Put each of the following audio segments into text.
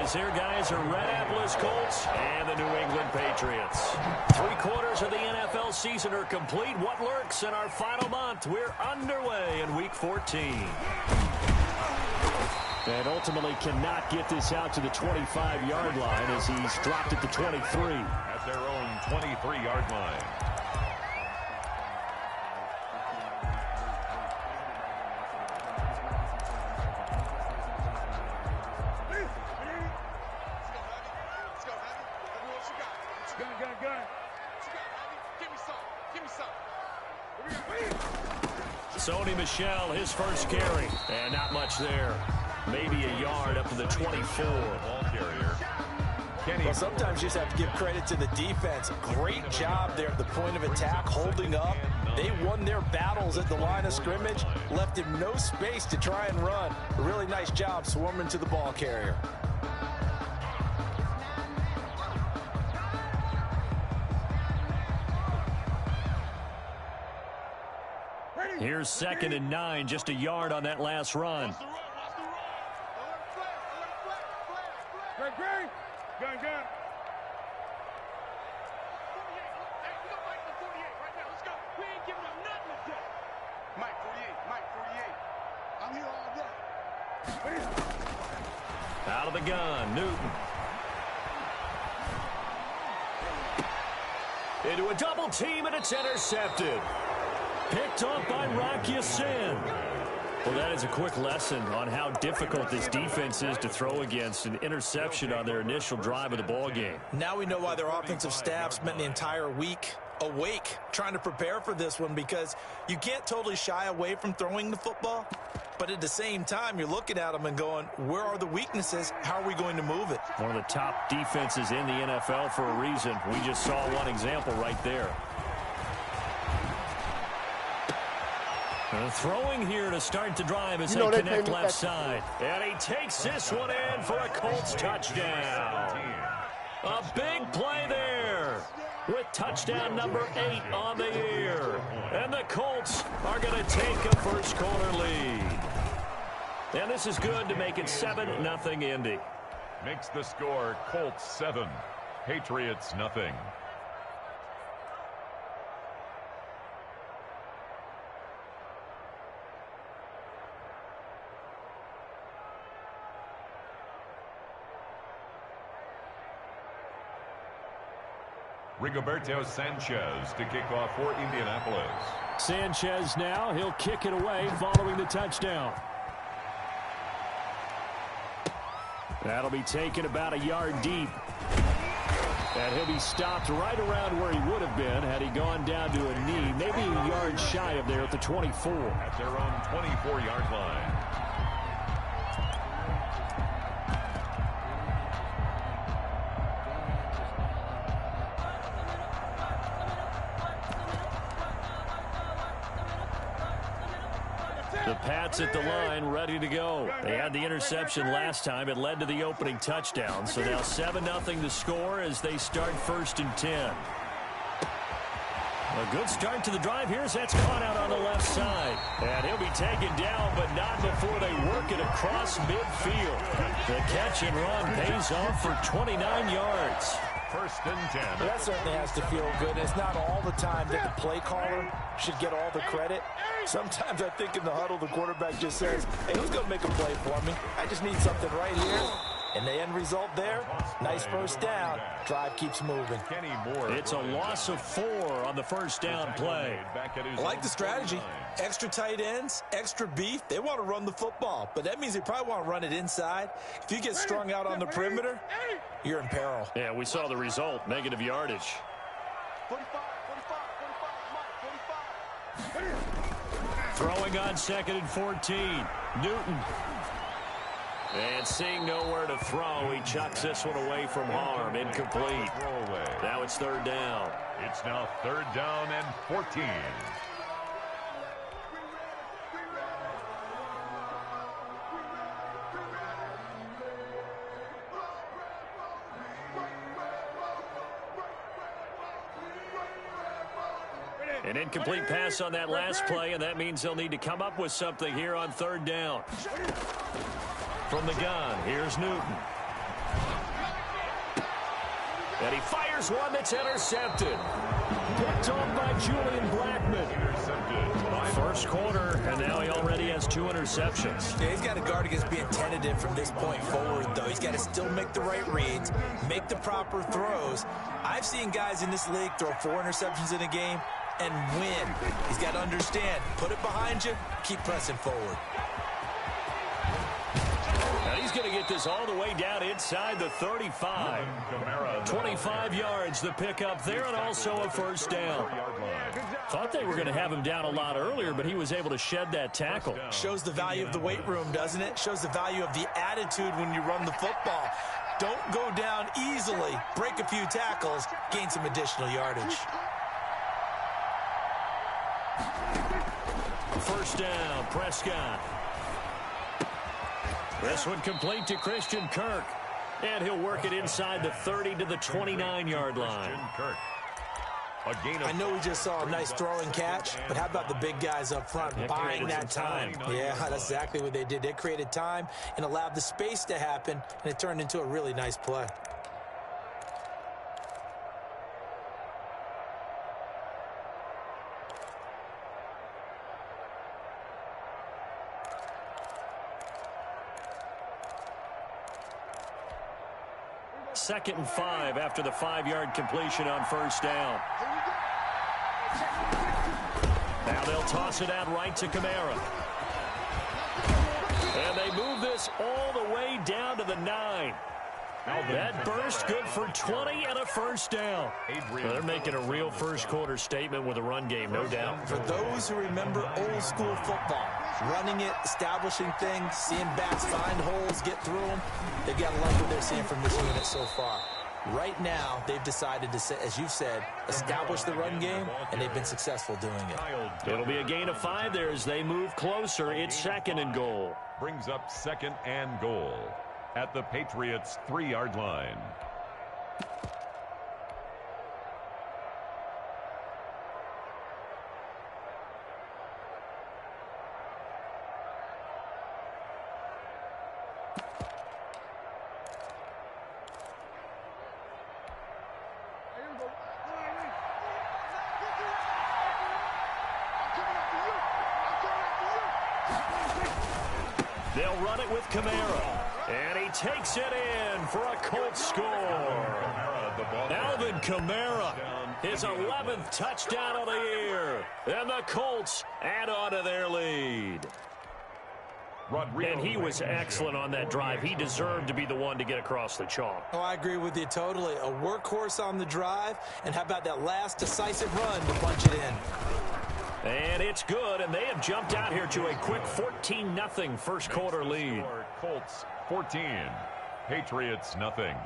is here, guys, are Indianapolis Colts and the New England Patriots. 3 quarters of the NFL season are complete. What lurks in our final month? We're underway in Week 14. And ultimately cannot get this out to the 25-yard line as he's dropped at the 23. At their own 23-yard line. Sony Michel, his first carry, and not much there. Maybe a yard up to the 24. Ball carrier. Well, sometimes you just have to give credit to the defense. Great job there at the point of attack, holding up. They won their battles at the line of scrimmage, left him no space to try and run. A really nice job swarming to the ball carrier. Here's 2nd and 9, just a yard on that last run. Out of the gun, Newton. Into a double team, and it's intercepted. Picked up by Rocky Sin. Well, that is a quick lesson on how difficult this defense is to throw against. An interception on their initial drive of the ball game. Now we know why their offensive staff spent the entire week awake trying to prepare for this one, because you can't totally shy away from throwing the football. But at the same time, you're looking at them and going, where are the weaknesses? How are we going to move it? One of the top defenses in the NFL for a reason. We just saw one example right there. Throwing here to start the drive as they connect left side. And he takes this one in for a Colts touchdown. A big play there with touchdown number 8 on the year. And the Colts are going to take a first quarter lead. And this is good to make it 7-0 Indy. Makes the score Colts 7, Patriots 0. Rigoberto Sanchez to kick off for Indianapolis. Sanchez now, he'll kick it away following the touchdown. That'll be taken about a yard deep. And he'll be stopped right around where he would have been had he gone down to a knee, maybe a yard shy of there at the 24. At their own 24-yard line. The Pats at the line, ready to go. They had the interception last time. It led to the opening touchdown. So now 7-0 the score as they start 1st and 10. A good start to the drive here as that's caught out on the left side. And he'll be taken down, but not before they work it across midfield. The catch and run pays off for 29 yards. 1st and 10. Well, that certainly has to feel good. It's not all the time that the play caller should get all the credit. Sometimes I think in the huddle, the quarterback just says, hey, who's going to make a play for me? I just need something right here. And the end result there, nice first down. Drive keeps moving. It's a loss of 4 on the first down play. I like the strategy. Extra tight ends, extra beef. They want to run the football, but that means they probably want to run it inside. If you get strung out on the perimeter, you're in peril. Yeah, we saw the result, negative yardage. 45. Throwing on 2nd and 14. Newton. And seeing nowhere to throw, he chucks this one away from harm. Incomplete. Now it's 3rd down. It's now 3rd down and 14. An incomplete pass on that last play, and that means they'll need to come up with something here on 3rd down. From the gun, here's Newton. And he fires one that's intercepted. Picked off by Julian Blackmon. First quarter, and now he already has 2 interceptions. Yeah, he's got to guard against being tentative from this point forward, though. He's got to still make the right reads, make the proper throws. I've seen guys in this league throw 4 interceptions in a game and win. He's got to understand, put it behind you, keep pressing forward. And he's going to get this all the way down inside the 35. 25 yards, the pickup there, and also a first down. Thought they were going to have him down a lot earlier, but he was able to shed that tackle. Shows the value of the weight room, doesn't it? Shows the value of the attitude when you run the football. Don't go down easily. Break a few tackles, gain some additional yardage. First down, Prescott. This one complete to Christian Kirk. And he'll work it inside the 30 to the 29-yard line. I know we just saw a nice throwing catch, but how about the big guys up front buying that time? Yeah, that's exactly what they did. They created time and allowed the space to happen, and it turned into a really nice play. Second and 5 after the 5-yard completion on first down. Now they'll toss it out right to Kamara. And they move this all the way down to the 9. That burst good for 20 and a first down. Well, they're making a real first quarter statement with a run game, no doubt. For those who remember old school football, running it, establishing things, seeing backs find holes, get through them, they've got to like what they're seeing from this unit so far. Right now, they've decided to, as you've said, establish the run game, and they've been successful doing it. It'll be a gain of 5 there as they move closer. It's second and goal. Brings up second and goal at the Patriots' 3-yard line. They'll run it with Kamara. And he takes it in for a Colts score. Alvin Kamara, his 11th touchdown of the year. And the Colts add on to their lead. And he was excellent on that drive. He deserved to be the one to get across the chalk. Oh, I agree with you totally. A workhorse on the drive. And how about that last decisive run to punch it in? And it's good, and they have jumped out here to a quick 14-0 first quarter lead. Colts 14, Patriots nothing.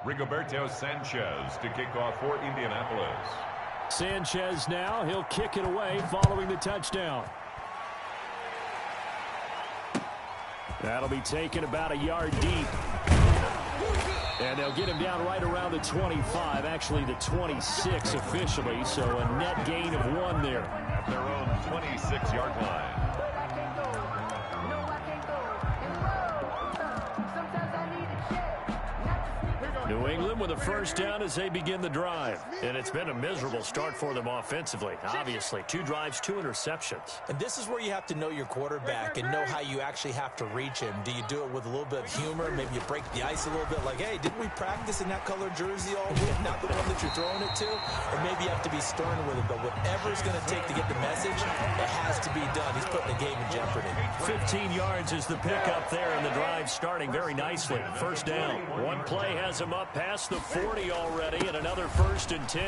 Rigoberto Sanchez to kick off for Indianapolis. Sanchez now, he'll kick it away following the touchdown. That'll be taken about a yard deep. And they'll get him down right around the 25, actually the 26 officially, so a net gain of 1 there. At their own 26-yard line. New England with a first down as they begin the drive. And it's been a miserable start for them offensively. Obviously, 2 drives, 2 interceptions. And this is where you have to know your quarterback and know how you actually have to reach him. Do you do it with a little bit of humor? Maybe you break the ice a little bit like, hey, didn't we practice in that colored jersey all week? Not the one that you're throwing it to? Or maybe you have to be stern with him. But whatever it's going to take to get the message, it has to be done. He's putting the game in jeopardy. 15 yards is the pickup there, and the drive starting very nicely. First down. One play has him up past the 40 already, and another first and 10.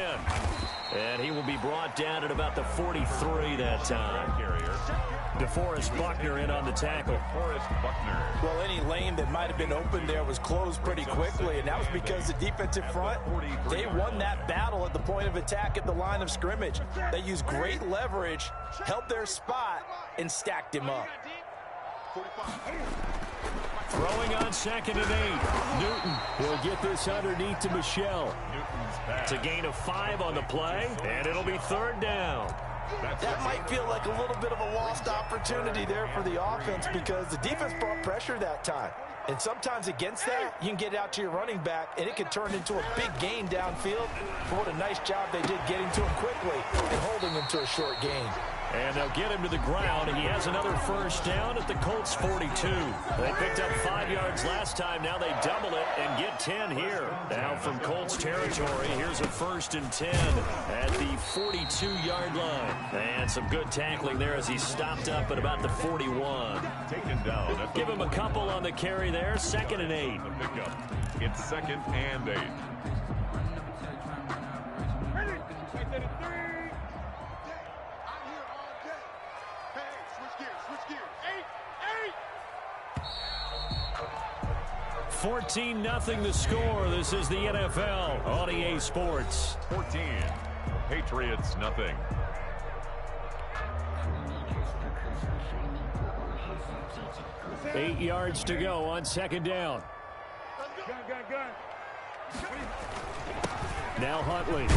And he will be brought down at about the 43 that time. DeForest Buckner in on the tackle. Well, any lane that might have been open there was closed pretty quickly, and that was because the defensive front, they won that battle at the point of attack at the line of scrimmage. They used great leverage, held their spot, and stacked him up. Throwing on second and 8. Newton will get this underneath to Michel. It's a gain of 5 on the play, and it'll be third down. That might feel like a little bit of a lost opportunity there for the offense because the defense brought pressure that time. And sometimes against that, you can get out to your running back, and it can turn into a big gain downfield. But what a nice job they did getting to him quickly and holding him to a short gain. And they'll get him to the ground. He has another first down at the Colts 42. They picked up 5 yards last time. Now they double it and get 10 here. Now from Colts territory, here's a 1st and 10 at the 42-yard line. And some good tackling there as he stopped up at about the 41. Taken down. Give him a couple on the carry there. 2nd and 8. The pickup. It's 2nd and 8. Ready? 14-0 the score. This is the NFL on EA Sports. 14. Patriots nothing. Eight yards to go on 2nd down. Now Huntley.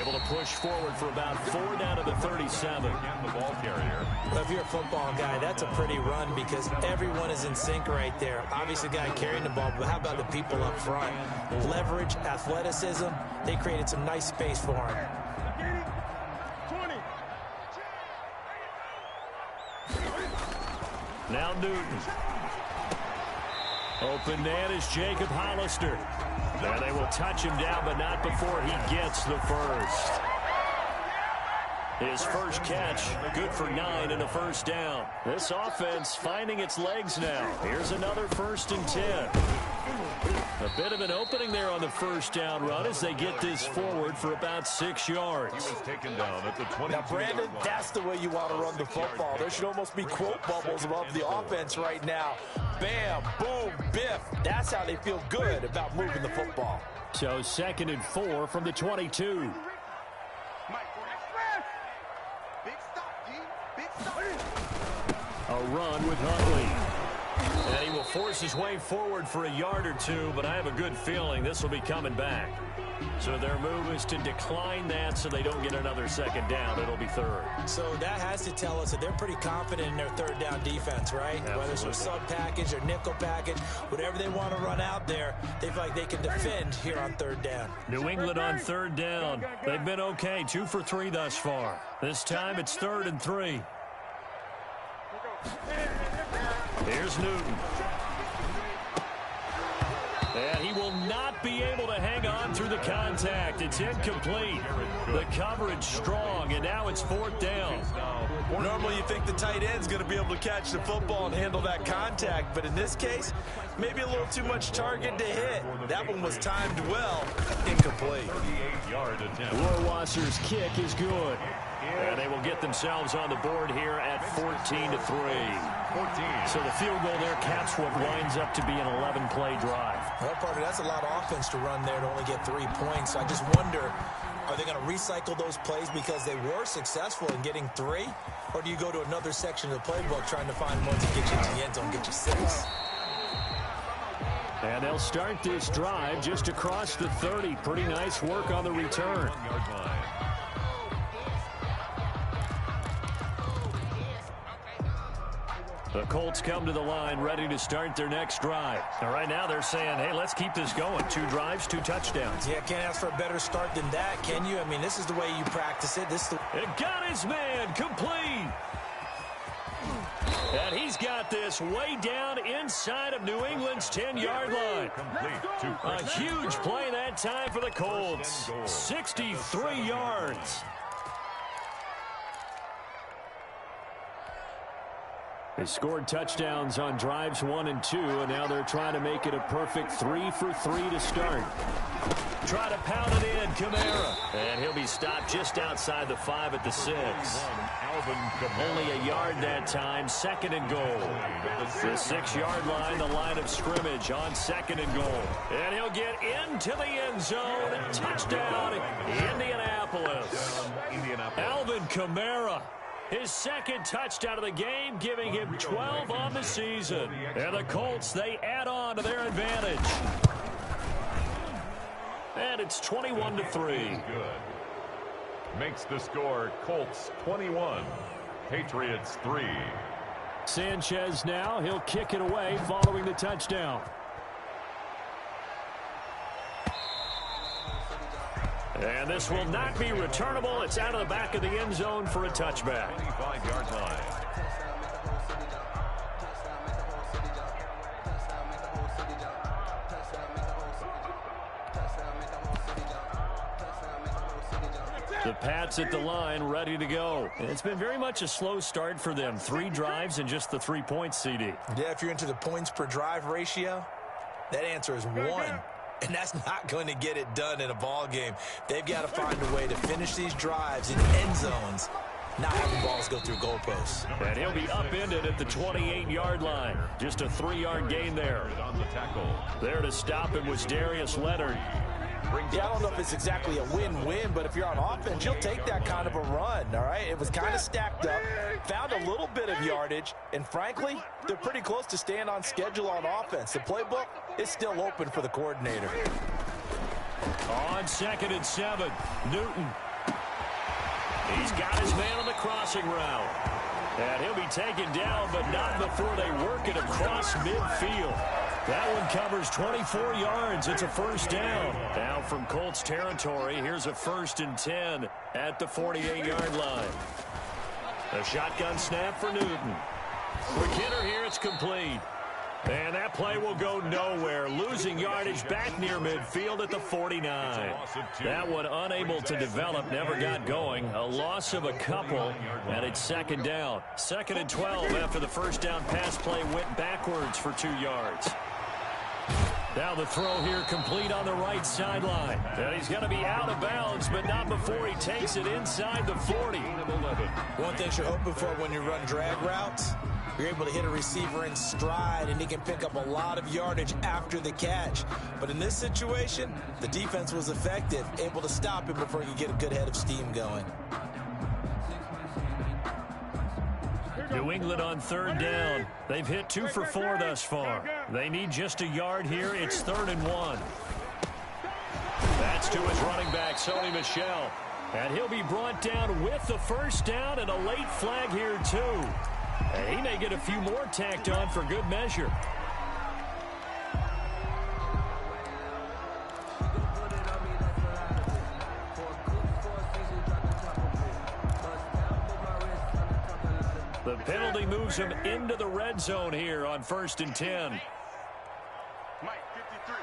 Able to push forward for about 4 down to the 37. Again, the ball carrier. Well, if you're a football guy, that's a pretty run because everyone is in sync right there. Obviously, the guy carrying the ball, but how about the people up front? Leverage, athleticism, they created some nice space for him. 20. Now Newton. Open man is Jacob Hollister. Now they will touch him down, but not before he gets the first. His first catch, good for 9 and a first down. This offense finding its legs now. Here's another 1st and 10. A bit of an opening there on the first down run as they get this forward for about 6 yards. He was taken down at the 20. Now, Brandon, that's the way you want to run the football. There should almost be quote bubbles above the offense right now. Bam, boom, biff. That's how they feel good about moving the football. So 2nd and 4 from the 22. A run with Huntley. And he will force his way forward for a yard or two, but I have a good feeling this will be coming back. So their move is to decline that so they don't get another 2nd down. It'll be 3rd. So that has to tell us that they're pretty confident in their 3rd down defense, right? Absolutely. Whether it's a sub package or nickel package, whatever they want to run out there, they feel like they can defend here on 3rd down. New England on 3rd down. They've been okay, 2 for 3 thus far. This time it's 3rd and 3. Here's Newton. And he will not be able to hang on through the contact. It's incomplete. The coverage strong, and now it's 4th down. Normally you think the tight end's going to be able to catch the football and handle that contact, but in this case, maybe a little too much target to hit. That one was timed well, incomplete. 38-yard attempt. Rohrwasser's kick is good. And they will get themselves on the board here at 14-3. 14. So the field goal there caps what winds up to be an 11-play drive. Well, partner, that's a lot of offense to run there to only get 3 points. I just wonder, are they going to recycle those plays because they were successful in getting 3? Or do you go to another section of the playbook trying to find ones that get you to the end zone, get you 6? And they'll start this drive just across the 30. Pretty nice work on the return. 1-yard line. The Colts come to the line ready to start their next drive. Now, right now they're saying, hey, let's keep this going. 2 drives, 2 touchdowns. Yeah, can't ask for a better start than that, can you? I mean, this is the way you practice it. This is the... It got his man complete. And he's got this way down inside of New England's 10-yard line. A huge play that time for the Colts. 63 yards. They scored touchdowns on drives 1 and 2, and now they're trying to make it a perfect 3 for 3 to start. Try to pound it in, Kamara. And he'll be stopped just outside the 5 at the 6. Only a yard that time, 2nd and goal. The 6-yard line, the line of scrimmage on 2nd and goal. And he'll get into the end zone. Touchdown, Indianapolis. Alvin Kamara. His 2nd touchdown of the game, giving him 12 on the season. And the Colts, they add on to their advantage. And it's 21-3. Makes the score Colts 21, Patriots 3. Sanchez now. He'll kick it away following the touchdown. And this will not be returnable. It's out of the back of the end zone for a touchback. 25-yard line. The Pats at the line, ready to go. And it's been very much a slow start for them. 3 drives and just the 3 points, CD. Yeah, if you're into the points per drive ratio, that answer is 1. And that's not going to get it done in a ball game. They've got to find a way to finish these drives in end zones, not having balls go through goalposts. And he'll be upended at the 28-yard line. Just a 3-yard gain there. On the tackle. There to stop him was Darius Leonard. Yeah, I don't know if it's exactly a win-win, but if you're on offense, you'll take that kind of a run, all right? It was kind of stacked up, found a little bit of yardage, and frankly, they're pretty close to staying on schedule on offense. The playbook is still open for the coordinator. On 2nd and 7, Newton. He's got his man on the crossing route. And he'll be taken down, but not before they work it across midfield. That one covers 24 yards. It's a first down. Now from Colts territory, here's a 1st and 10 at the 48-yard line. A shotgun snap for Newton. Quick hitter here, it's complete. And that play will go nowhere. Losing yardage back near midfield at the 49. That one unable to develop, never got going. A loss of a couple, and it's 2nd down. 2nd and 12 after the first down pass play went backwards for 2 yards. Now the throw here complete on the right sideline. And he's going to be out of bounds, but not before he takes it inside the 40. One thing you're hoping for when you run drag routes, you're able to hit a receiver in stride, and he can pick up a lot of yardage after the catch. But in this situation, the defense was effective, able to stop him before he could get a good head of steam going. New England on 3rd down. They've hit 2 for 4 thus far. They need just a yard here. It's 3rd and 1. That's to his running back, Sony Michel. And he'll be brought down with the first down and a late flag here, too. And he may get a few more tacked on for good measure. The penalty moves him into the red zone here on 1st and 10. Mike, 53.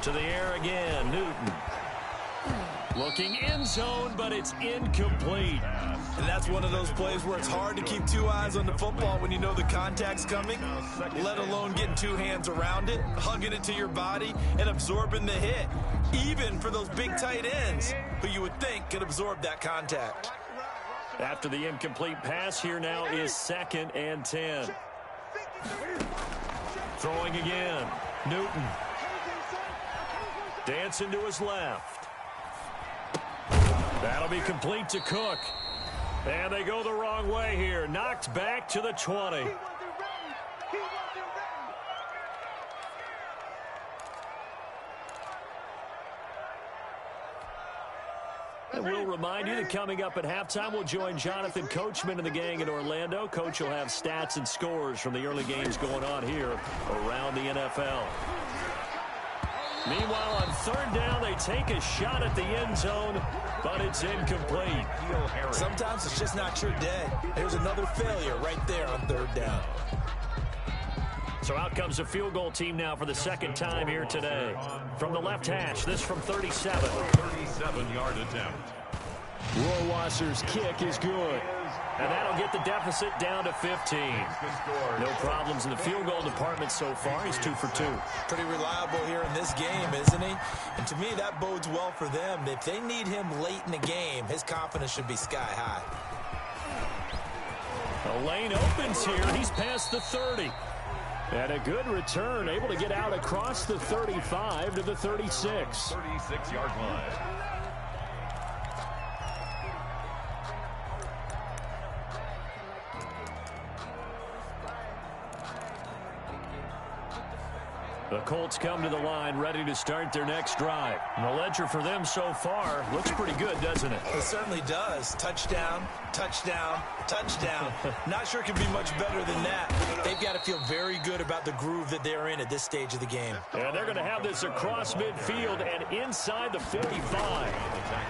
To the air again, Newton. Looking in zone, but it's incomplete. And that's one of those plays where it's hard to keep 2 eyes on the football when you know the contact's coming, let alone getting 2 hands around it, hugging it to your body, and absorbing the hit, even for those big tight ends who you would think could absorb that contact. After the incomplete pass, here now is 2nd and 10. Throwing again, Newton. Dancing to his left. That'll be complete to Cook. And they go the wrong way here. Knocked back to the 20. And we'll remind you that coming up at halftime, we'll join Jonathan Coachman and the gang in Orlando. Coach will have stats and scores from the early games going on here around the NFL. Meanwhile, on 3rd down, they take a shot at the end zone, but it's incomplete. Sometimes it's just not your day. There's another failure right there on 3rd down. So out comes the field goal team now for the 2nd time here today. From the left hash, this from 37. 37-yard attempt. Rohrwasser's kick is good. And that'll get the deficit down to 15. No problems in the field goal department so far. He's 2 for 2. Pretty reliable here in this game, isn't he? And to me, that bodes well for them. If they need him late in the game, his confidence should be sky high. The lane opens here. He's past the 30. And a good return, able to get out across the 35 to the 36. 36-yard line. The Colts come to the line ready to start their next drive. And the ledger for them so far looks pretty good, doesn't it? It certainly does. Touchdown, touchdown, touchdown. Not sure it can be much better than that. They've got to feel very good about the groove that they're in at this stage of the game. And they're going to have this across midfield and inside the 45.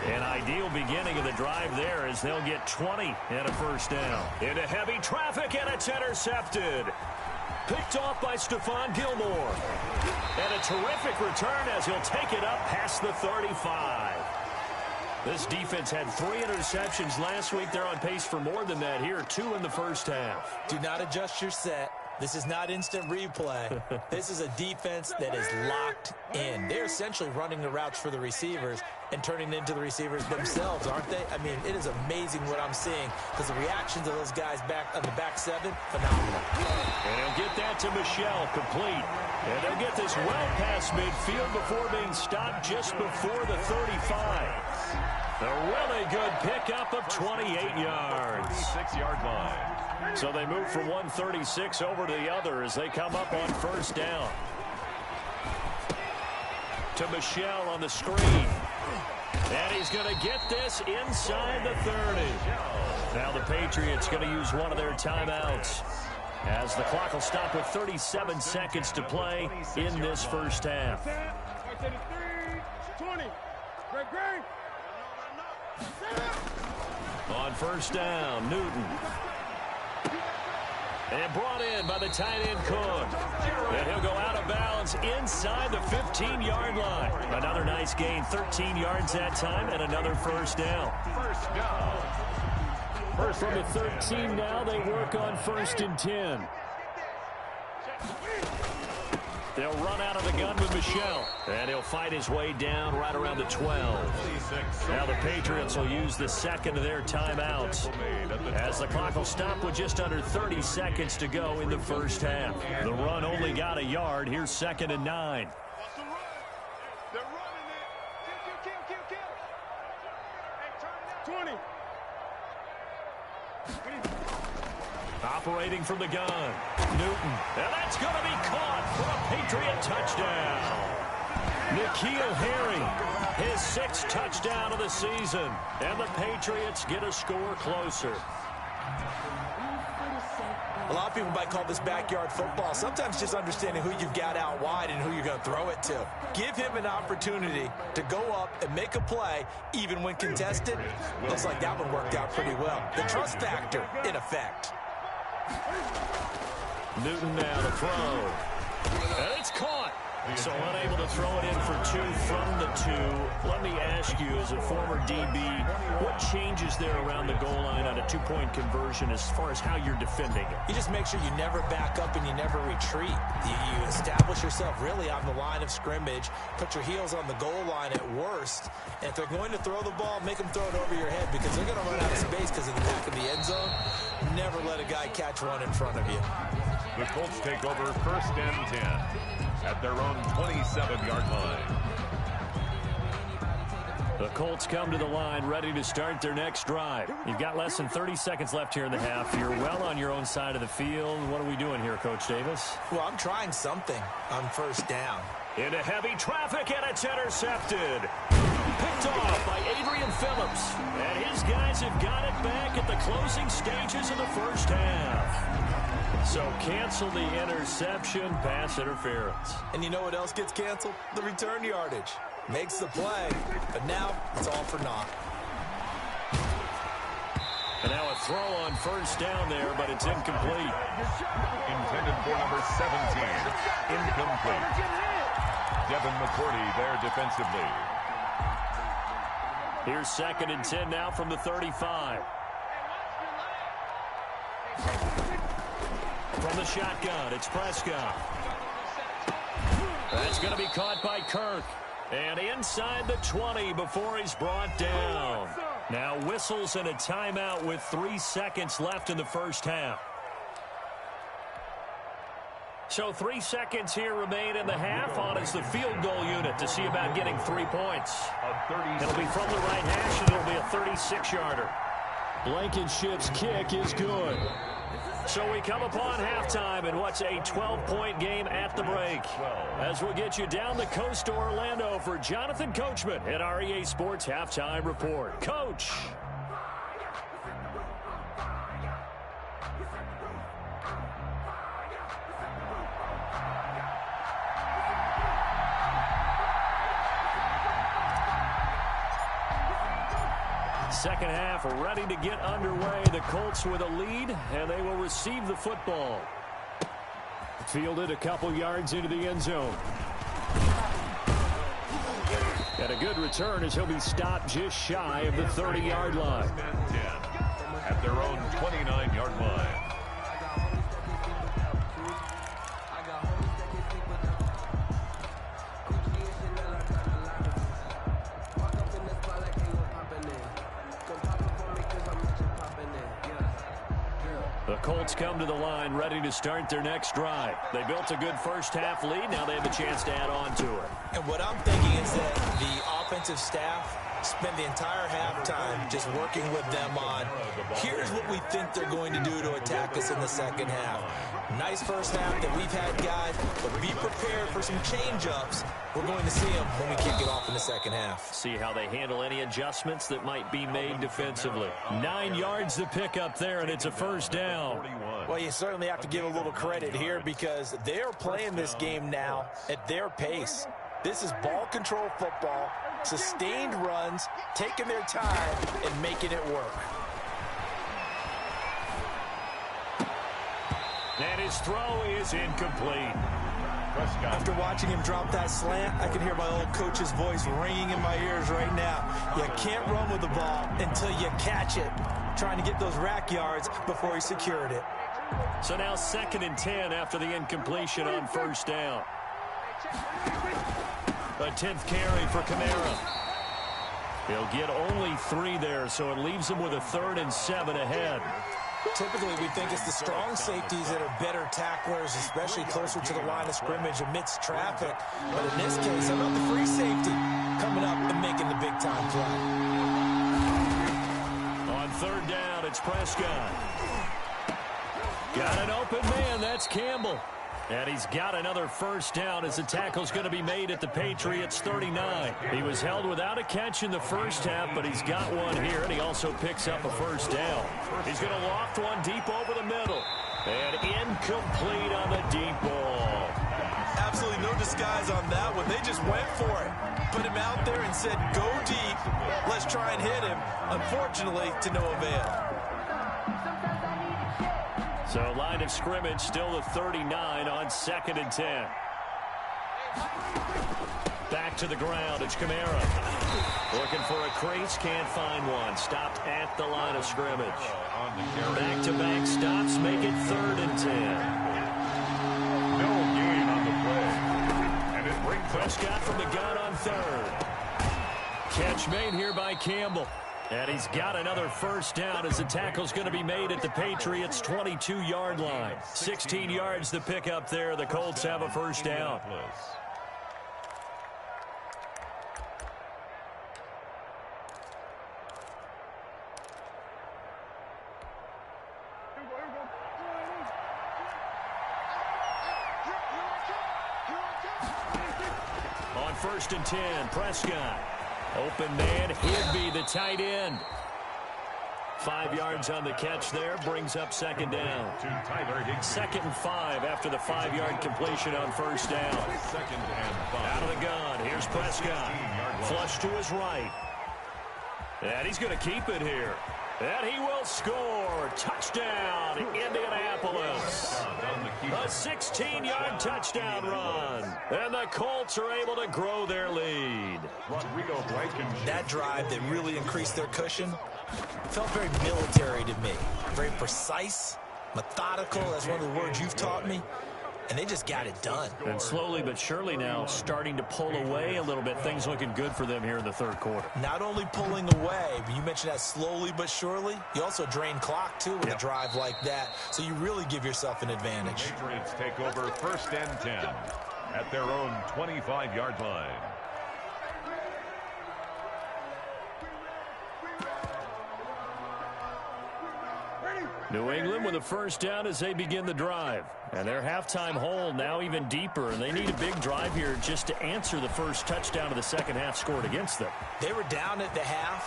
An ideal beginning of the drive there as they'll get 20 and a first down. Into heavy traffic, and it's intercepted. Picked off by Stephon Gilmore. And a terrific return as he'll take it up past the 35. This defense had 3 interceptions last week. They're on pace for more than that here, 2 in the first half. Do not adjust your set. This is not instant replay. This is a defense that is locked in. They're essentially running the routes for the receivers and turning into the receivers themselves, aren't they? I mean, it is amazing what I'm seeing because the reactions of those guys back on the back 7, phenomenal. And he'll get that to Michel, complete. And they'll get this well past midfield before being stopped just before the 35. A really good pickup of 28 yards. 26-yard line. So they move from 136 over to the other as they come up on first down. To Michel on the screen. And he's going to get this inside the 30. Now the Patriots going to use one of their timeouts as the clock will stop with 37 seconds to play in this first half. 20. Great. On first down, Newton. And brought in by the tight end Cook. And he'll go out of bounds inside the 15-yard line. Another nice gain, 13 yards that time, and another first down. First down. From the 13 now, they work on 1st and 10. They'll run out of the gun with Michel. And he'll fight his way down right around the 12. Now the Patriots will use the second of their timeouts as the clock will stop with just under 30 seconds to go in the first half. The run only got a yard. Here's 2nd and 9. They're running it. Kill. 20. Operating from the gun, Newton. And that's going to be caught for a Patriot touchdown. N'Keal Harry, his 6th touchdown of the season. And the Patriots get a score closer. A lot of people might call this backyard football. Sometimes just understanding who you've got out wide and who you're going to throw it to. Give him an opportunity to go up and make a play, even when contested. Looks like that one worked out pretty well. The trust factor in effect. Newton now to throw. And it's caught. So unable to throw it in for 2 from the 2. Let me ask you, as a former DB, what changes there around the goal line on a 2-point conversion as far as how you're defending it? You just make sure you never back up and you never retreat. You establish yourself really on the line of scrimmage, put your heels on the goal line at worst, and if they're going to throw the ball, make them throw it over your head because they're going to run out of space because of the back of the end zone. Never let a guy catch one in front of you. The Colts take over 1st and 10 at their own 27-yard line. The Colts come to the line ready to start their next drive. You've got less than 30 seconds left here in the half. You're well on your own side of the field. What are we doing here, Coach Davis? Well, I'm trying something on first down. Into heavy traffic, and it's intercepted. Picked off by Adrian Phillips. And his guys have got it back at the closing stages of the first half. So cancel the interception, pass interference. And you know what else gets canceled? The return yardage. Makes the play, but now it's all for naught. And now a throw on first down there, but it's incomplete. Intended for number 17. Incomplete. Devin McCourty there defensively. Here's 2nd and 10 now from the 35. From the shotgun, it's Prescott. That's going to be caught by Kirk. And inside the 20 before he's brought down. Now whistles and a timeout with 3 seconds left in the first half. So 3 seconds here remain in the half. On is the field goal unit to see about getting 3 points. It'll be from the right hash, and it'll be a 36-yarder. Blankenship's kick is good. So we come upon halftime in what's a 12-point game at the break. As we'll get you down the coast to Orlando for Jonathan Coachman at our EA Sports Halftime Report. Coach. Second half ready to get underway. The Colts with a lead, and they will receive the football. Fielded a couple yards into the end zone. And a good return as he'll be stopped just shy of the 30-yard line. At their own 29-yard line. The Colts come to the line ready to start their next drive. They built a good first-half lead. Now they have a chance to add on to it. And what I'm thinking is that the offensive staff spend the entire halftime just working with them on, here's what we think they're going to do to attack us in the second half. Nice first half that we've had, guys, but be prepared for some change-ups. We're going to see them when we kick it off in the second half. See how they handle any adjustments that might be made defensively. 9 yards to pick up there, and it's a first down. Well, you certainly have to give a little credit here because they're playing this game now at their pace. This is ball control football, sustained runs, taking their time, and making it work. And his throw is incomplete. After watching him drop that slant, I can hear my old coach's voice ringing in my ears right now. You can't run with the ball until you catch it. Trying to get those rack yards before he secured it. So now 2nd and 10 after the incompletion on first down. A 10th carry for Kamara. He'll get only 3 there, so it leaves him with a 3rd and 7 ahead. Typically, we think it's the strong safeties that are better tacklers, especially closer to the line of scrimmage amidst traffic. But in this case, how about the free safety coming up and making the big-time play? On 3rd down, it's Prescott. Got an open man. That's Campbell. And he's got another first down as the tackle's going to be made at the Patriots 39. He was held without a catch in the first half, but he's got one here, and he also picks up a first down. He's going to loft one deep over the middle. And incomplete on the deep ball. Absolutely no disguise on that one. They just went for it. Put him out there and said, go deep. Let's try and hit him. Unfortunately, to no avail. So line of scrimmage still the 39 on 2nd and 10. Back to the ground. It's Kamara. Looking for a crease. Can't find one. Stopped at the line of scrimmage. Back-to-back stops make it 3rd and 10. No gain on the play. And it brings Prescott from the gun on 3rd. Catch made here by Campbell. And he's got another first down as the tackle's going to be made at the Patriots' 22-yard line. 16 yards to pick up there. The Colts have a first down. On 1st and 10, Prescott. Open man, Higby, the tight end. 5 yards on the catch there, brings up 2nd down. 2nd and 5 after the 5-yard completion on first down. Out of the gun, here's Prescott. Flush to his right. And he's going to keep it here. And he will score. Touchdown, Indianapolis. A 16-yard touchdown run. And the Colts are able to grow their lead. That drive that really increased their cushion felt very military to me. Very precise, methodical. That's one of the words you've taught me. And they just got it done. And slowly but surely now starting to pull away a little bit. Things looking good for them here in the 3rd quarter. Not only pulling away, but you mentioned that slowly but surely. You also drain clock, too, with a drive like that. So you really give yourself an advantage. Patriots take over 1st and 10 at their own 25-yard line. New England with a first down as they begin the drive. And their halftime hole now even deeper, and they need a big drive here just to answer the first touchdown of the second half scored against them. They were down at the half.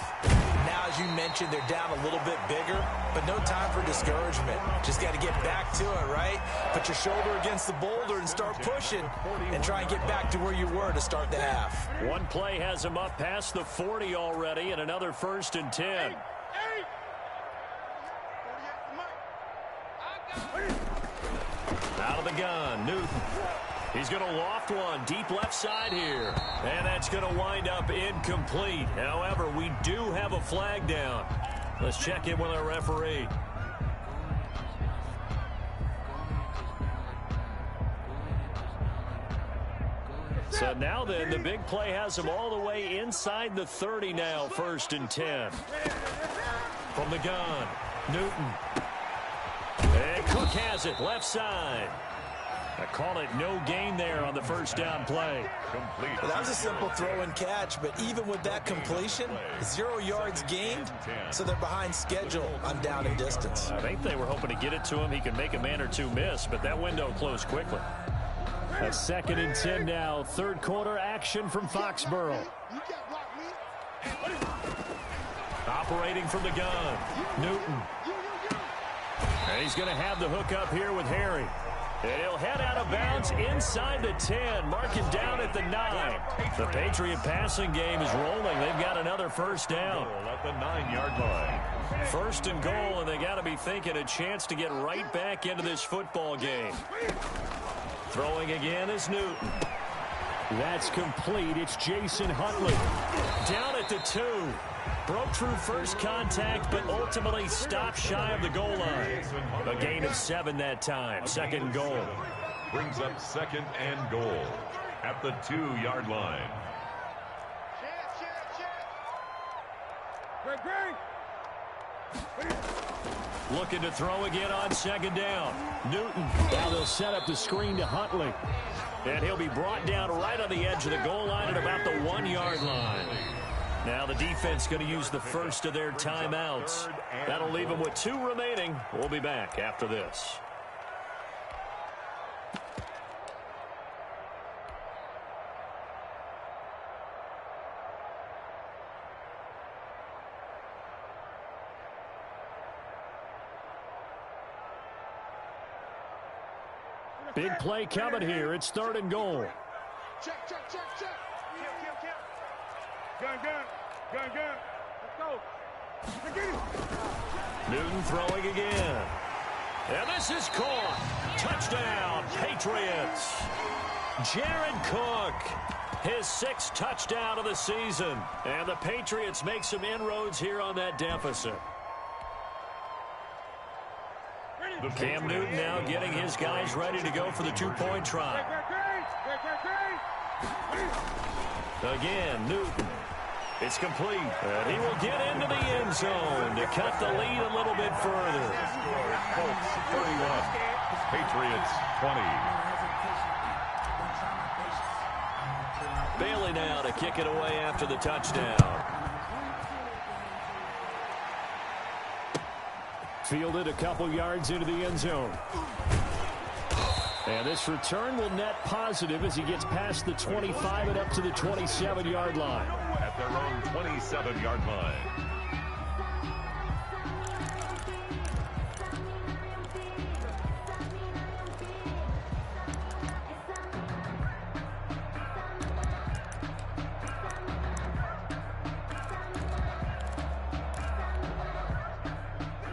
Now, as you mentioned, they're down a little bit bigger, but no time for discouragement. Just got to get back to it, right? Put your shoulder against the boulder and start pushing and try and get back to where you were to start the half. One play has them up past the 40 already, and another 1st and 10. Out of the gun, Newton. He's going to loft one deep left side here. And that's going to wind up incomplete. However, we do have a flag down. Let's check in with our referee. So now then, the big play has them all the way inside the 30 now, 1st and 10. From the gun, Newton. And Cook has it, left side. I call it no gain there on the first down play. Well, that was a simple throw and catch, but even with that completion, 0 yards gained, so they're behind schedule on down and distance. I think they were hoping to get it to him. He could make a man or two miss, but that window closed quickly. A 2nd and 10 now, 3rd quarter action from Foxborough. Operating from the gun, Newton. And he's going to have the hook up here with Harry. And he'll head out of bounds inside the 10, marking down at the 9. The Patriot passing game is rolling. They've got another first down. At the 9-yard line. 1st and goal, and they got to be thinking a chance to get right back into this football game. Throwing again is Newton. That's complete. It's Jason Huntley. Down at the 2. Broke through first contact, but ultimately stopped shy of the goal line. A gain of 7 that time. 2nd and goal. Brings up 2nd and goal at the 2-yard line. Looking to throw again on 2nd down. Newton. Now they'll set up the screen to Huntley. And he'll be brought down right on the edge of the goal line at about the 1-yard line. Now the defense going to use the first of their timeouts. That'll leave them with 2 remaining. We'll be back after this. Big play coming here. It's 3rd and goal. Check. Gun. Let's go. Newton throwing again. And this is caught. Touchdown, Patriots. Jared Cook, his 6th touchdown of the season. And the Patriots make some inroads here on that deficit. Cam Newton now getting his guys ready to go for the 2-point try. Again, Newton. It's complete. And he will get into the end zone to cut the lead a little bit further. Colts 31, Patriots 20. Bailey now to kick it away after the touchdown. Fielded a couple yards into the end zone. And this return will net positive as he gets past the 25 and up to the 27-yard line. At their own 27-yard line.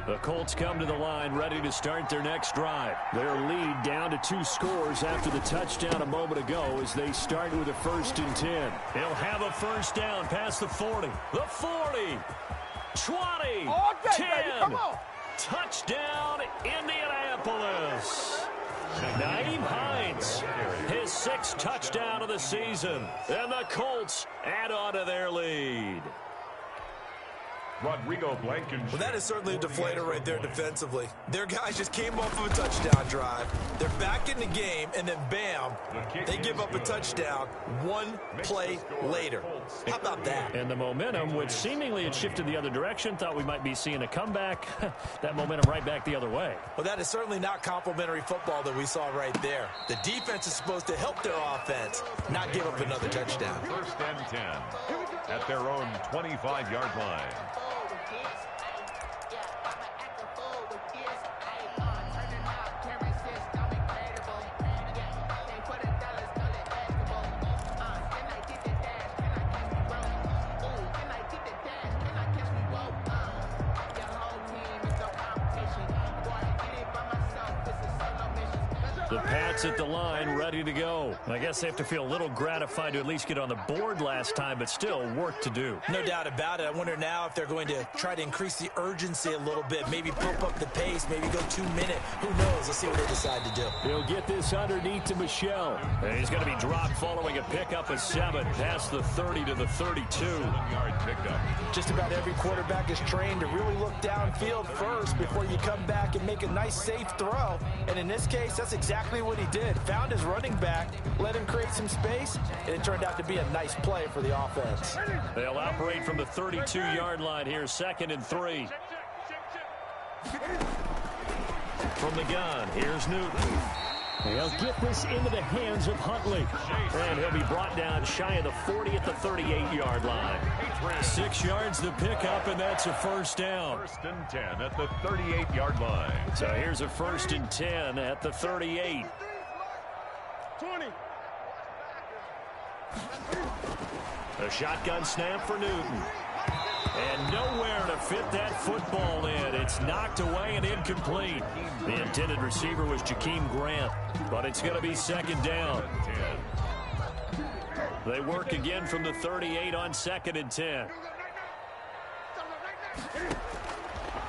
The Colts come to the line ready to start their next drive. Their lead down to 2 scores after the touchdown a moment ago as they start with a 1st and 10. He'll have a first down past the 40. The 40. 20. All day, 10. baby. Come on. Touchdown, Indianapolis. Nyheim Hines, his 6th touchdown of the season. And the Colts add on to their lead. Rodrigo Blankenship. Well, that is certainly a deflator right there defensively. Their guys just came off of a touchdown drive. They're back in the game, and then bam, they give up a touchdown one play later. How about that? And the momentum, which seemingly had shifted the other direction, thought we might be seeing a comeback. That momentum right back the other way. Well, that is certainly not complimentary football that we saw right there. The defense is supposed to help their offense, not give up another touchdown. 1st and 10 at their own 25-yard line. The Pats at the line, ready to go. I guess they have to feel a little gratified to at least get on the board last time, but still work to do. No doubt about it. I wonder now if they're going to try to increase the urgency a little bit, maybe pump up the pace, maybe go 2-minute. Who knows? Let's see what they decide to do. He'll get this underneath to Michel. And he's going to be dropped following a pickup of 7 past the 30 to the 32. 7-yard pickup. Just about every quarterback is trained to really look downfield first before you come back and make a nice, safe throw. And in this case, that's exactly what he did. Found his running back, let him create some space, and it turned out to be a nice play for the offense. They'll operate from the 32-yard line here, 2nd and 3. From the gun, here's Newton. He'll get this into the hands of Huntley. And he'll be brought down shy of the 40 at the 38-yard line. 6 yards to pick up, and that's a 1st down. 1st and 10 at the 38-yard line. So here's a 1st and 10 at the 38. 20. A shotgun snap for Newton. And nowhere to fit that football in. It's knocked away and incomplete. The intended receiver was Jakeem Grant, but it's going to be 2nd down. They work again from the 38 on 2nd and 10.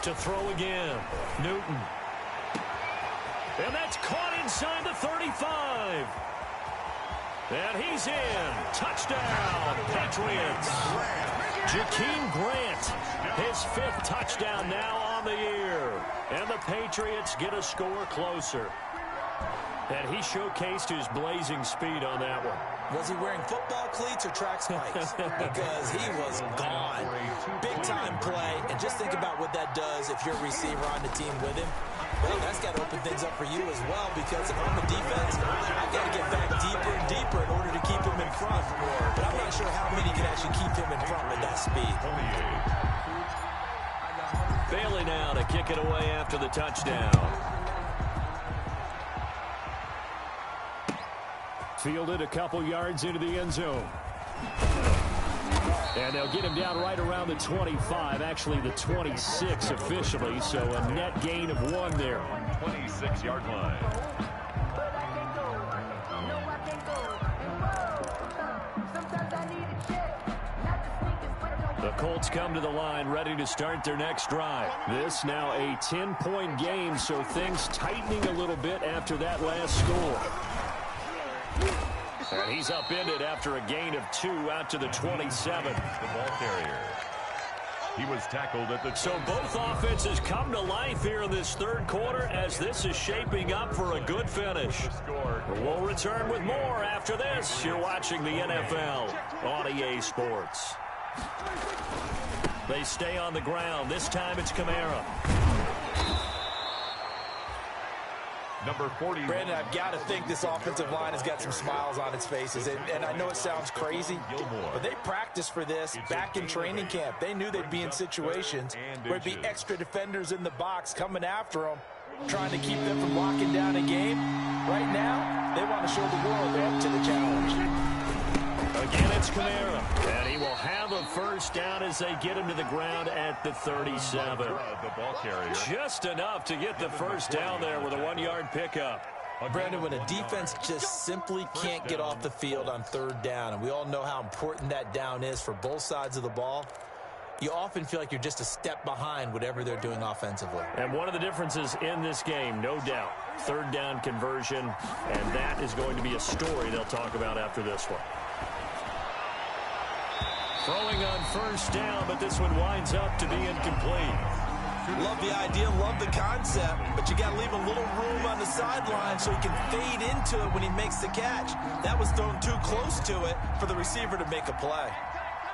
To throw again, Newton. And that's caught inside the 35. And he's in. Touchdown, Patriots. Jakeem Grant, his 5th touchdown now on the year. And the Patriots get a score closer. And he showcased his blazing speed on that one. Was he wearing football cleats or track spikes? Because he was gone. Big-time play. And just think about what that does if you're a receiver on the team with him. Well, that's got to open things up for you as well, because if I'm the defense, I've got to get back deeper and deeper in order to keep him in front. But I'm not sure how many can actually keep him in front with that speed. Bailey now to kick it away after the touchdown. Fielded a couple yards into the end zone. And they'll get him down right around the 25, actually the 26 officially, so a net gain of 1 there. 26-yard line. The Colts come to the line ready to start their next drive. This now a 10-point game, so things tightening a little bit after that last score. And he's upended after a gain of 2 out to the 27. The ball carrier. He was tackled at the... So both offenses come to life here in this 3rd quarter as this is shaping up for a good finish. We'll return with more after this. You're watching the NFL on EA Sports. They stay on the ground. This time it's Kamara. Number 40. Brandon, I've got to think this offensive line has got some smiles on its faces. And I know it sounds crazy, but they practiced for this back in training camp. They knew they'd be in situations where there'd be extra defenders in the box coming after them, trying to keep them from locking down a game. Right now, they want to show the world they're up to the challenge. Again, it's Kamara, and he will have a 1st down as they get him to the ground at the 37. The ball carrier. Just enough to get the 1st down there with a 1-yard pickup. Brandon, when a defense just simply can't get off the field on 3rd down, and we all know how important that down is for both sides of the ball, you often feel like you're just a step behind whatever they're doing offensively. And one of the differences in this game, no doubt, 3rd down conversion, and that is going to be a story they'll talk about after this one. Throwing on first down, but this one winds up to be incomplete. Love the idea, love the concept, but you got to leave a little room on the sideline so he can fade into it when he makes the catch. That was thrown too close to it for the receiver to make a play.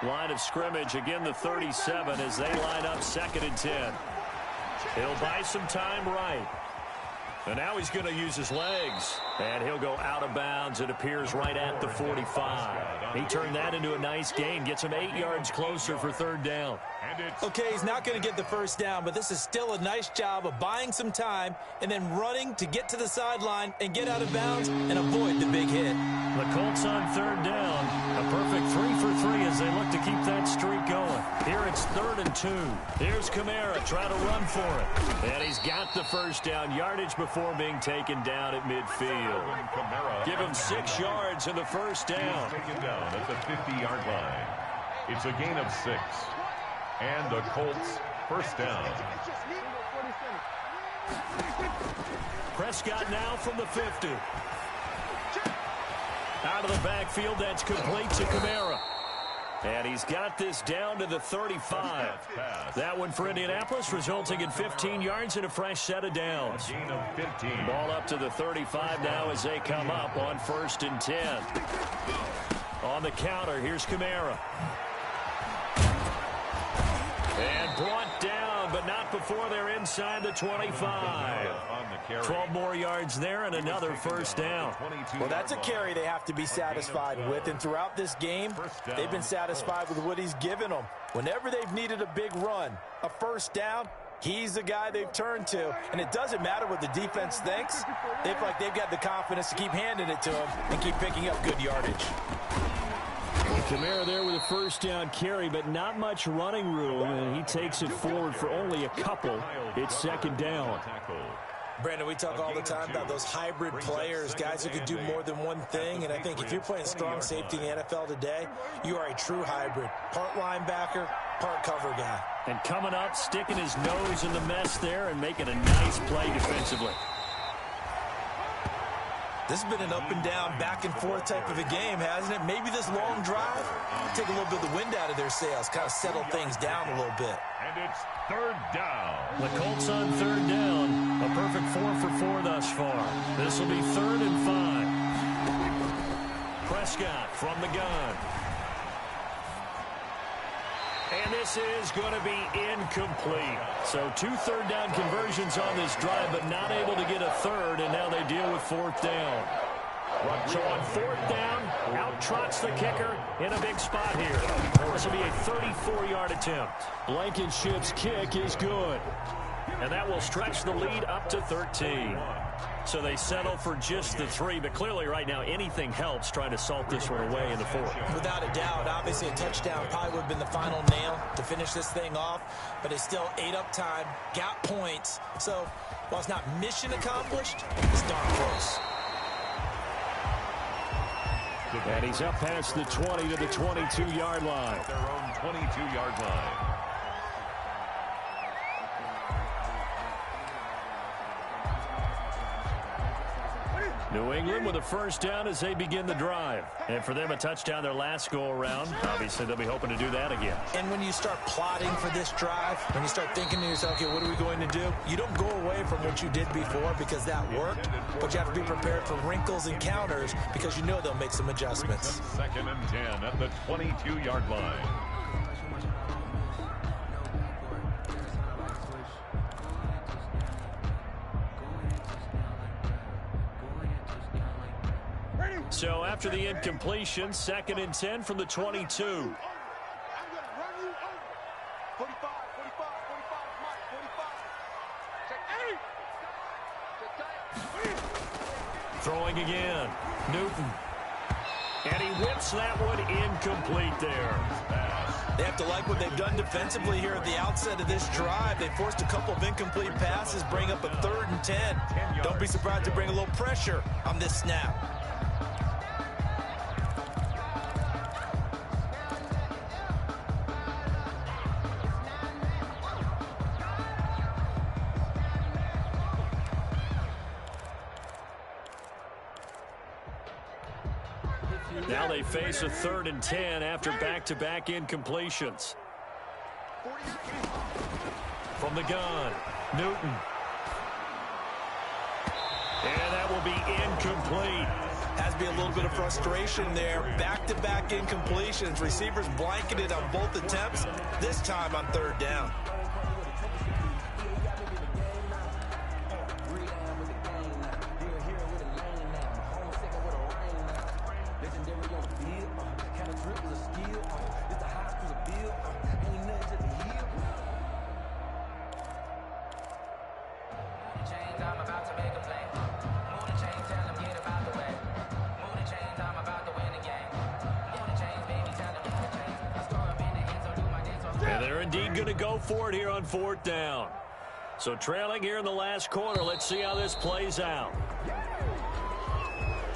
Line of scrimmage, again the 37 as they line up 2nd and 10. He'll buy some time right. And now he's going to use his legs. And he'll go out of bounds. It appears right at the 45. He turned that into a nice gain. Gets him 8 yards closer for 3rd down. Okay, he's not going to get the first down, but this is still a nice job of buying some time and then running to get to the sideline and get out of bounds and avoid the big hit. The Colts on 3rd down. A perfect 3 for 3 as they look to keep that streak going. Here it's 3rd and 2. Here's Kamara trying to run for it. And he's got the first down. Yardage before being taken down at midfield. Give him 6 yards in the first down. Taken down at the 50-yard line. It's a gain of 6. And the Colts first down. Prescott now from the 50. Out of the backfield, that's complete to Kamara. And he's got this down to the 35. That one for Indianapolis, resulting in 15 yards and a fresh set of downs. Gain of 15. Ball up to the 35 now as they come up on 1st and 10. On the counter, here's Kamara. And brought down, but not before they're inside the 25. 12 more yards there and another first down. Well, that's a carry they have to be satisfied with. And throughout this game, they've been satisfied with what he's given them. Whenever they've needed a big run, a first down, he's the guy they've turned to. And it doesn't matter what the defense thinks. They feel like they've got the confidence to keep handing it to him and keep picking up good yardage. Kamara there with a first down carry, but not much running room, and he takes it forward for only a couple. It's 2nd down. Brandon, we talk all the time about those hybrid players, guys who can do more than one thing, and I think if you're playing strong safety in the NFL today, you are a true hybrid. Part linebacker, part cover guy. And coming up, sticking his nose in the mess there and making a nice play defensively. This has been an up and down, back and forth type of a game, hasn't it? Maybe this long drive, take a little bit of the wind out of their sails, kind of settle things down a little bit. And it's 3rd down. The Colts on 3rd down. A perfect 4 for 4 thus far. This will be 3rd and 5. Prescott from the gun. And this is going to be incomplete. So 2 3rd down conversions on this drive, but not able to get a 3rd, and now they deal with 4th down. So on 4th down, out trots the kicker in a big spot here. This will be a 34-yard attempt. Blankenship's kick is good. And that will stretch the lead up to 13. So they settle for just the 3, but clearly right now anything helps trying to salt this one away in the 4th. Without a doubt, obviously a touchdown probably would have been the final nail to finish this thing off, but it's still ate up time, got points. So while it's not mission accomplished, it's darn close. And he's up past the 20 to the 22-yard line. Their own 22-yard line. New England with a first down as they begin the drive. And for them, a touchdown their last go-around. Obviously, they'll be hoping to do that again. And when you start plotting for this drive, when you start thinking to yourself, okay, what are we going to do? You don't go away from what you did before because that worked, but you have to be prepared for wrinkles and counters because you know they'll make some adjustments. 2nd and 10 at the 22-yard line. So after the incompletion, 2nd and 10 from the 22. Throwing again. Newton. And he whips that one incomplete there. They have to like what they've done defensively here at the outset of this drive. They forced a couple of incomplete passes, bring up a 3rd and 10. Don't be surprised to bring a little pressure on this snap. Now they face a 3rd and 10 after back-to-back incompletions. From the gun, Newton. And that will be incomplete. Has to be a little bit of frustration there. Back-to-back incompletions. Receivers blanketed on both attempts, this time on 3rd down. And they're indeed going to go for it here on 4th down. So trailing here in the last quarter. Let's see how this plays out.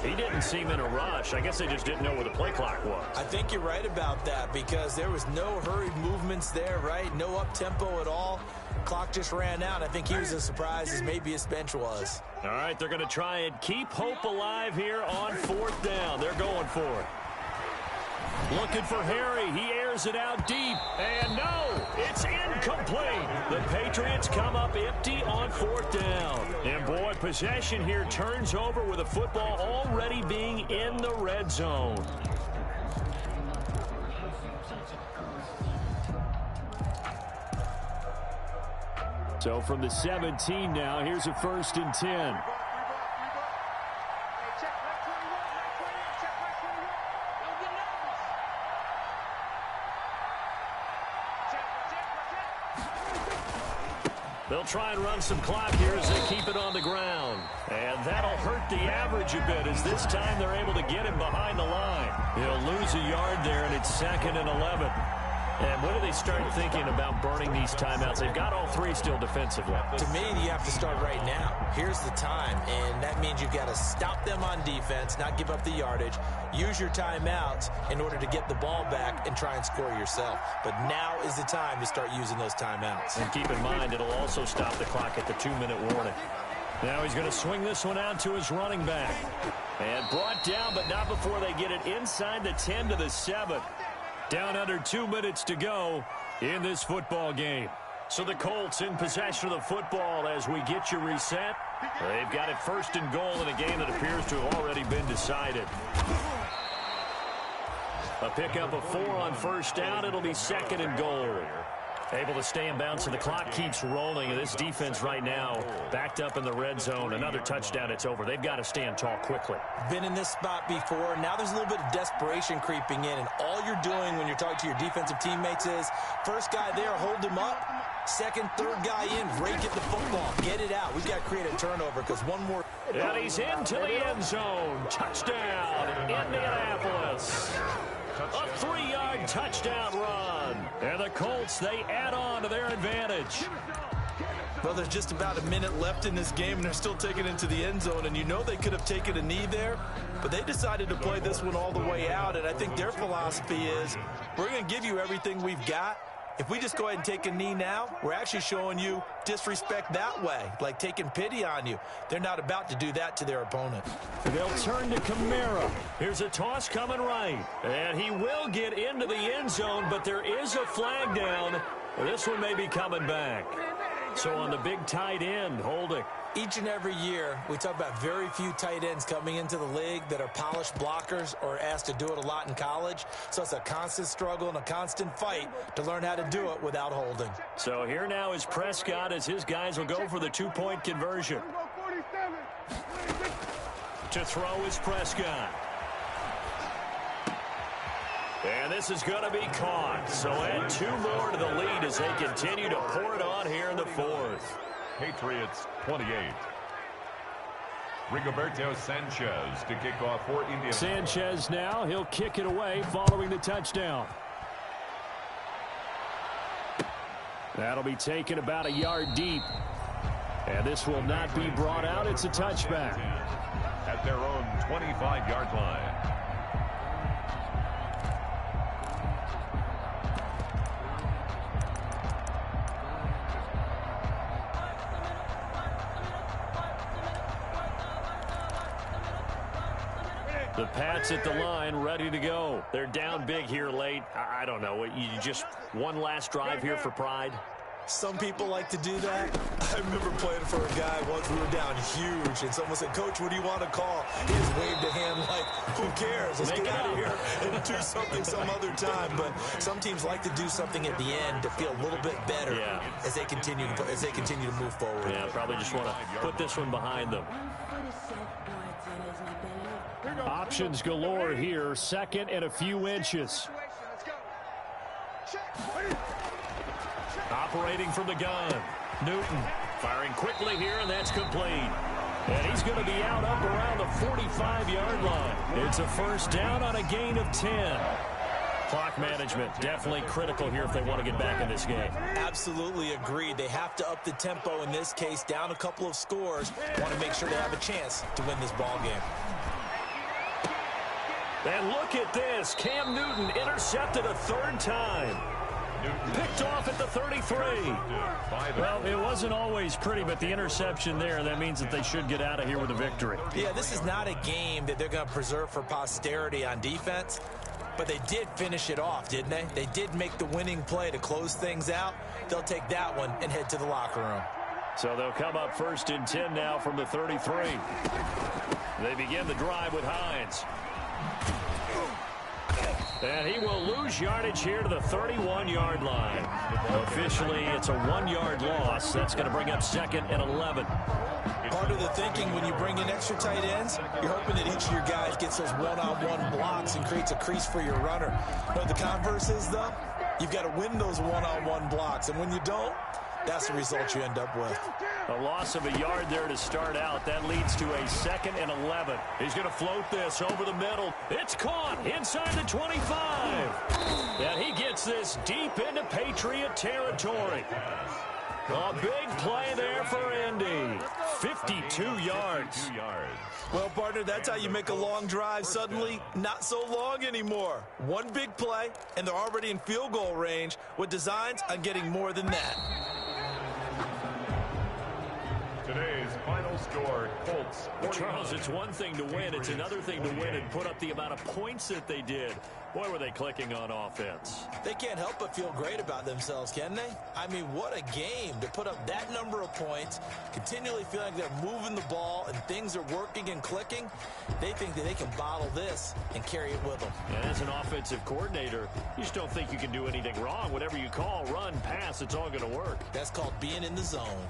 He didn't seem in a rush. I guess they just didn't know where the play clock was. I think you're right about that because there was no hurried movements there, right? No up-tempo at all. Clock just ran out. I think he was as surprised as maybe his bench was. All right, they're going to try and keep hope alive here on 4th down. They're going for it. Looking for Harry. He airs it out deep. And no, it's incomplete. The Patriots come up empty on 4th down. And boy, possession here turns over with the football already being in the red zone. So from the 17 now, here's a 1st and 10. They'll try and run some clock here as they keep it on the ground. And that'll hurt the average a bit as this time they're able to get him behind the line. He'll lose a yard there, and it's 2nd and 11. And when do they start thinking about burning these timeouts? They've got all 3 still defensively. To me, you have to start right now. Here's the time, and that means you've got to stop them on defense, not give up the yardage, use your timeouts in order to get the ball back and try and score yourself. But now is the time to start using those timeouts. And keep in mind, it'll also stop the clock at the 2-minute warning. Now he's going to swing this one out to his running back. And brought down, but not before they get it inside the 10 to the 7. Down under 2 minutes to go in this football game. So the Colts in possession of the football as we get you reset. They've got it 1st and goal in a game that appears to have already been decided. A pickup of 4 on 1st down. It'll be 2nd and goal. Able to stay in bounds, and the clock keeps rolling. And this defense right now backed up in the red zone. Another touchdown, it's over. They've got to stand tall quickly. Been in this spot before. Now there's a little bit of desperation creeping in, and all you're doing when you're talking to your defensive teammates is first guy there, hold him up. Second, third guy in, rake at the football. Get it out. We've got to create a turnover because one more. And he's into the end zone. Touchdown, Indianapolis. A 3-yard touchdown run. And the Colts, they add on to their advantage. Well, there's just about a minute left in this game, and they're still taking it into the end zone. And you know they could have taken a knee there, but they decided to play this one all the way out. And I think their philosophy is, we're going to give you everything we've got. If we just go ahead and take a knee now, we're actually showing you disrespect that way, like taking pity on you. They're not about to do that to their opponent. They'll turn to Kamara. Here's a toss coming right. And he will get into the end zone, but there is a flag down. This one may be coming back. So on the big tight end, holding. Each and every year, we talk about very few tight ends coming into the league that are polished blockers or asked to do it a lot in college. So it's a constant struggle and a constant fight to learn how to do it without holding. So here now is Prescott as his guys will go for the 2-point conversion. To throw is Prescott. And this is going to be caught. So add 2 more to the lead as they continue to pour it on here in the 4th. Patriots 28. Rigoberto Sanchez to kick off for Indiana. Sanchez now, he'll kick it away following the touchdown. That'll be taken about a yard deep. And this will not be brought out. It's a touchback. At their own 25-yard line. The Pats at the line, ready to go. They're down big here late. I don't know. You just one last drive here for pride? Some people like to do that. I remember playing for a guy once we were down huge, and someone said, "Coach, what do you want to call?" He just waved a hand like, who cares? Let's get out of here and do something some other time. But some teams like to do something at the end to feel a little bit better as they continue to move forward. Yeah, probably just want to put this one behind them. Options galore here. Second and a few inches. Operating from the gun. Newton firing quickly here, and that's complete. And he's going to be out up around the 45-yard line. It's a first down on a gain of 10. Clock management definitely critical here if they want to get back in this game. Absolutely agreed. They have to up the tempo in this case, down a couple of scores. Want to make sure they have a chance to win this ball game. And look at this. Cam Newton intercepted a third time. Picked off at the 33. Well, it wasn't always pretty, but the interception there, that means that they should get out of here with a victory. Yeah, this is not a game that they're going to preserve for posterity on defense, but they did finish it off, didn't they? They did make the winning play to close things out. They'll take that one and head to the locker room. So they'll come up first and 10 now from the 33. They begin the drive with Hines. And he will lose yardage here to the 31-yard line. Officially, it's a 1-yard loss. That's going to bring up second and 11. Part of the thinking when you bring in extra tight ends, you're hoping that each of your guys gets those one-on-one blocks and creates a crease for your runner. But the converse is, though, you've got to win those one-on-one blocks. And when you don't, that's the result you end up with. A loss of a yard there to start out. That leads to a second and 11. He's going to float this over the middle. It's caught inside the 25. And he gets this deep into Patriot territory. A big play there for Indy. 52 yards. Well, partner, that's how you make a long drive suddenly not so long anymore. One big play, and they're already in field goal range with designs on getting more than that. Today's final score, Colts. Charles, it's one thing to win. It's another thing to win and put up the amount of points that they did. Boy, were they clicking on offense. They can't help but feel great about themselves, can they? I mean, what a game to put up that number of points, continually feeling like they're moving the ball and things are working and clicking. They think that they can bottle this and carry it with them. And as an offensive coordinator, you just don't think you can do anything wrong. Whatever you call, run, pass, it's all going to work. That's called being in the zone.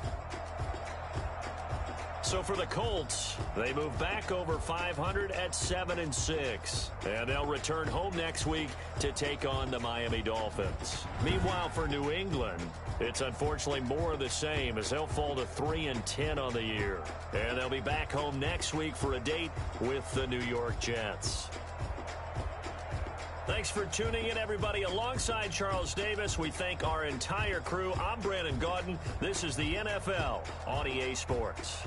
So for the Colts, they move back over 500 at 7-6. And they'll return home next week to take on the Miami Dolphins. Meanwhile, for New England, it's unfortunately more of the same as they'll fall to 3-10 on the year. And they'll be back home next week for a date with the New York Jets. Thanks for tuning in, everybody. Alongside Charles Davis, we thank our entire crew. I'm Brandon Gaudin. This is the NFL on EA Sports.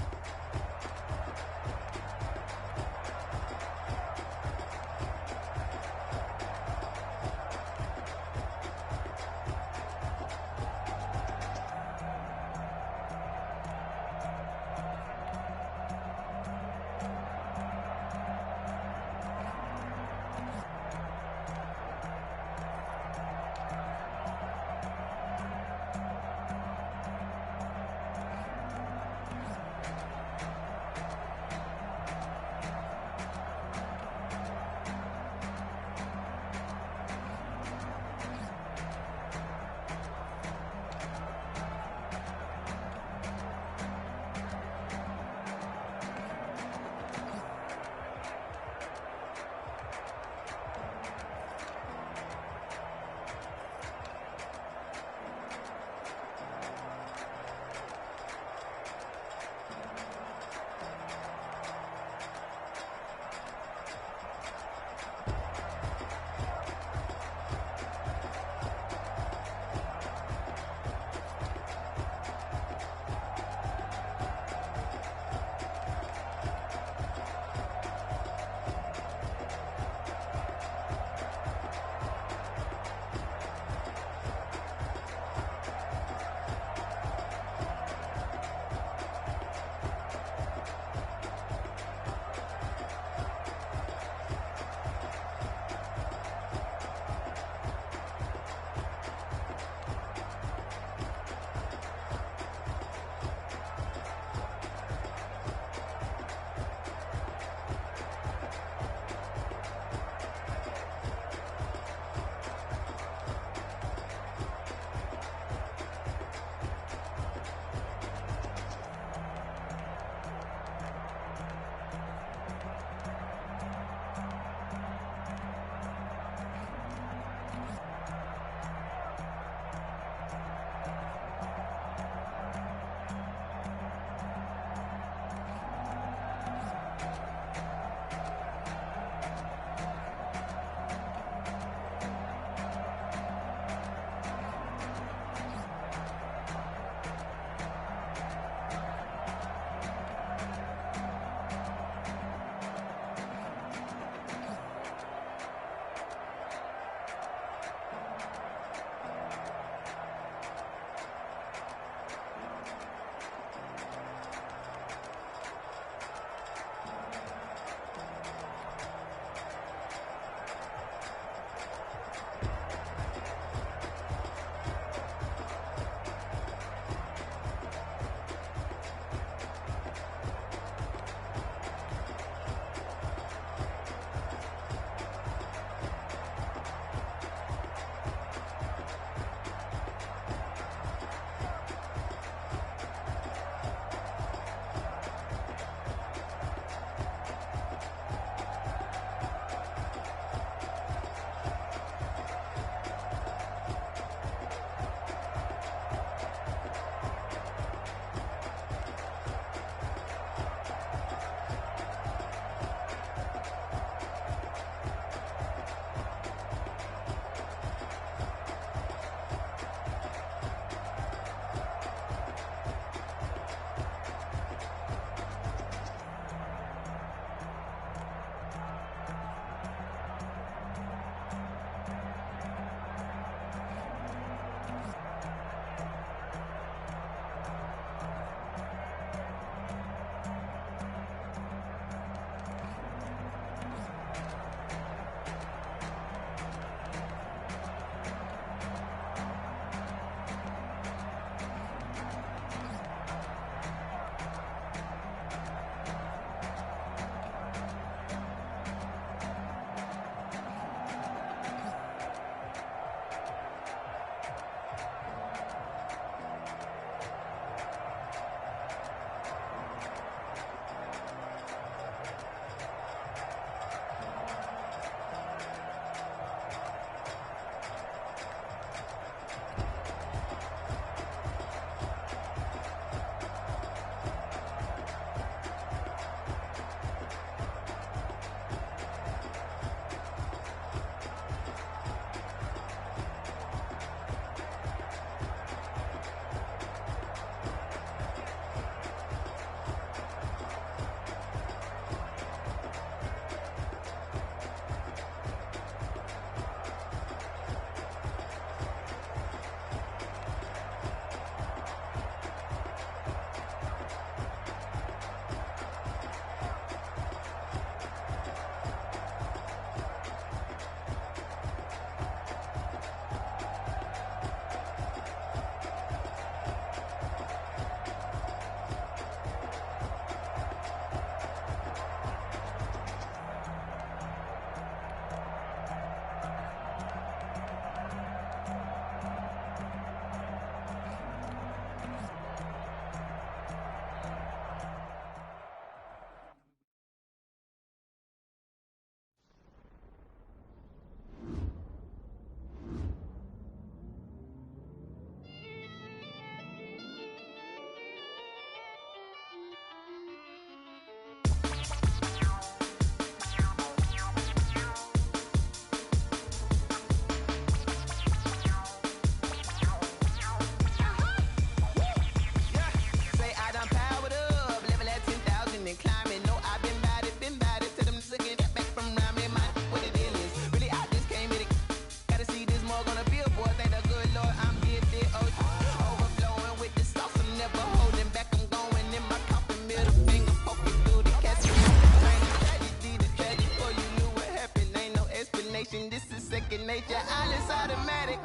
thinking this is second nature. All is automatic.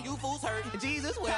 You fools hurt. Jesus will.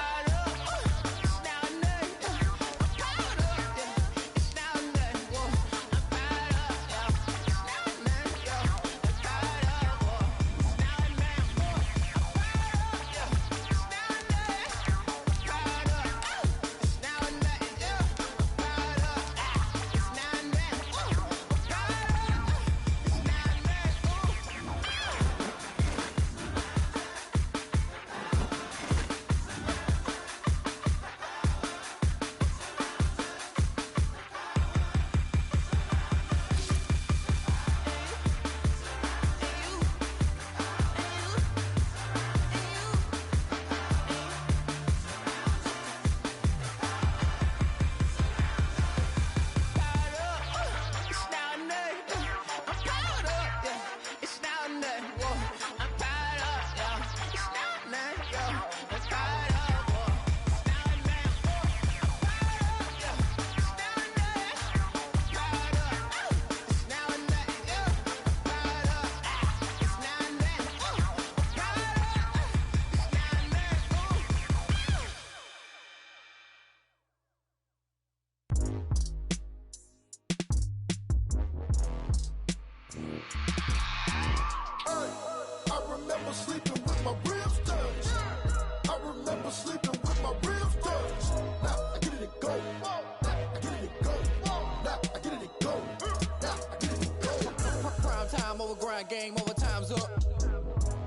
Game over, time's up.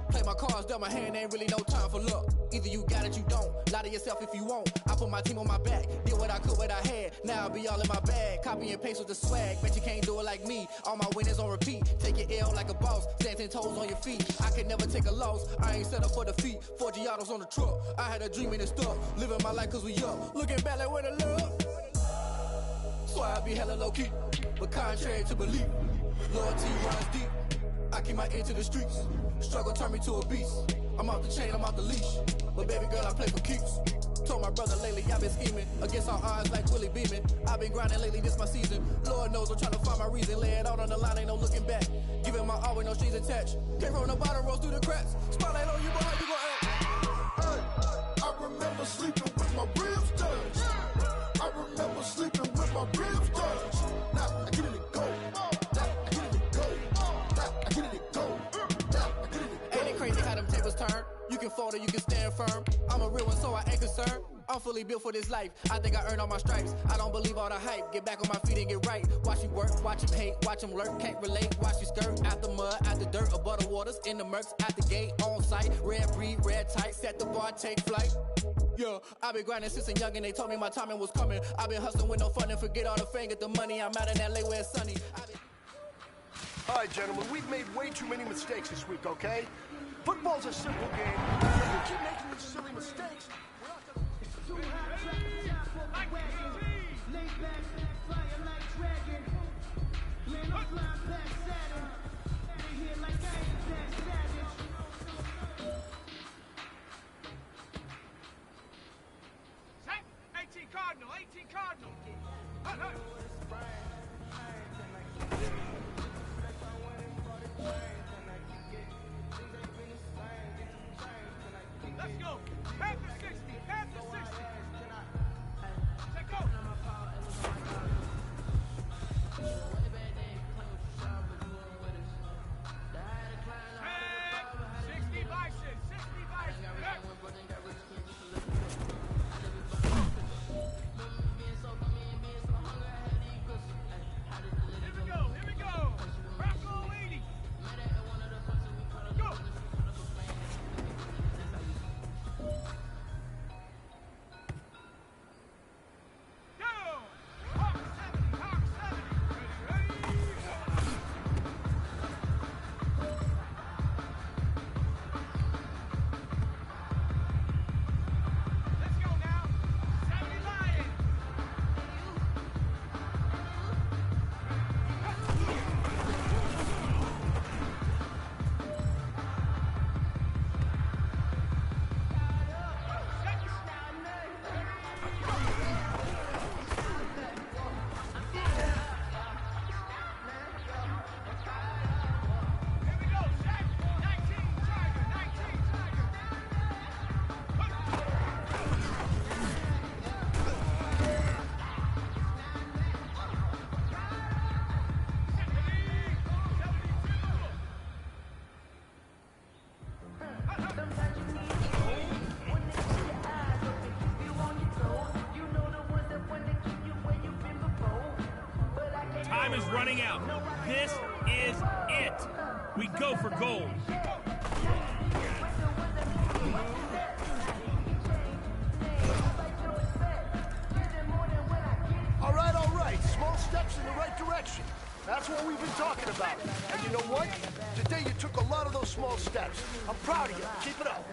Play my cards, dealt my hand, ain't really no time for luck. Either you got it, you don't. Lie to yourself if you won't. I put my team on my back, did what I could, what I had. Now I'll be all in my bag. Copy and paste with the swag. Bet you can't do it like me. All my winners on repeat. Take your L like a boss. Stand 10 toes on your feet. I can never take a loss. I ain't set up for defeat. 4 Giottos on the truck. I had a dream and it's stuck. Living my life cause we up. Looking back like where the love. So I be hella low key. But contrary to belief, loyalty runs deep. I keep my ear to the streets. Struggle turned me to a beast. I'm off the chain, I'm off the leash. But baby girl, I play for keeps. Told my brother lately, I've been scheming. Against all odds like Willie Beeman. I've been grinding lately, this my season. Lord knows I'm trying to find my reason. Lay it out on the line, ain't no looking back. Giving my all with no strings attached. Came from the bottom, rose through the cracks. Spotlight on you, boy, how you gon' act? Hey, I remember sleeping with my ribs touched. I remember sleeping with my ribs touched. Now I get it and go. Turn. You can fold or you can stand firm. I'm a real one, so I ain't concerned. I'm fully built for this life. I think I earned all my stripes. I don't believe all the hype. Get back on my feet and get right. Watch you work, watch him hate, watch him lurk. Can't relate, watch you skirt. Out the mud, out the dirt, above the waters, in the murks, at the gate, on site. Red breed, red tight, set the bar, take flight. Yeah, I've been grinding since a young and they told me my timing was coming. I've been hustling with no fun and forget all the fame, get the money. I'm out in LA where it's sunny. All right, gentlemen, we've made way too many mistakes this week, okay? Football's a simple game. If you keep making these silly mistakes, we're not gonna... It's too hot, track, lay back, fire like dragon. Man, I'm flying past Saturn. They here like I ain't that savage. Set, 18 Cardinal, 18 Cardinal. Hey. Let's go. Panther 60. Panther 60. Take go. time is running out. This is it. We go for gold. All right. Small steps in the right direction. That's what we've been talking about. And you know what? Today you took a lot of those small steps. I'm proud of you. Keep it up.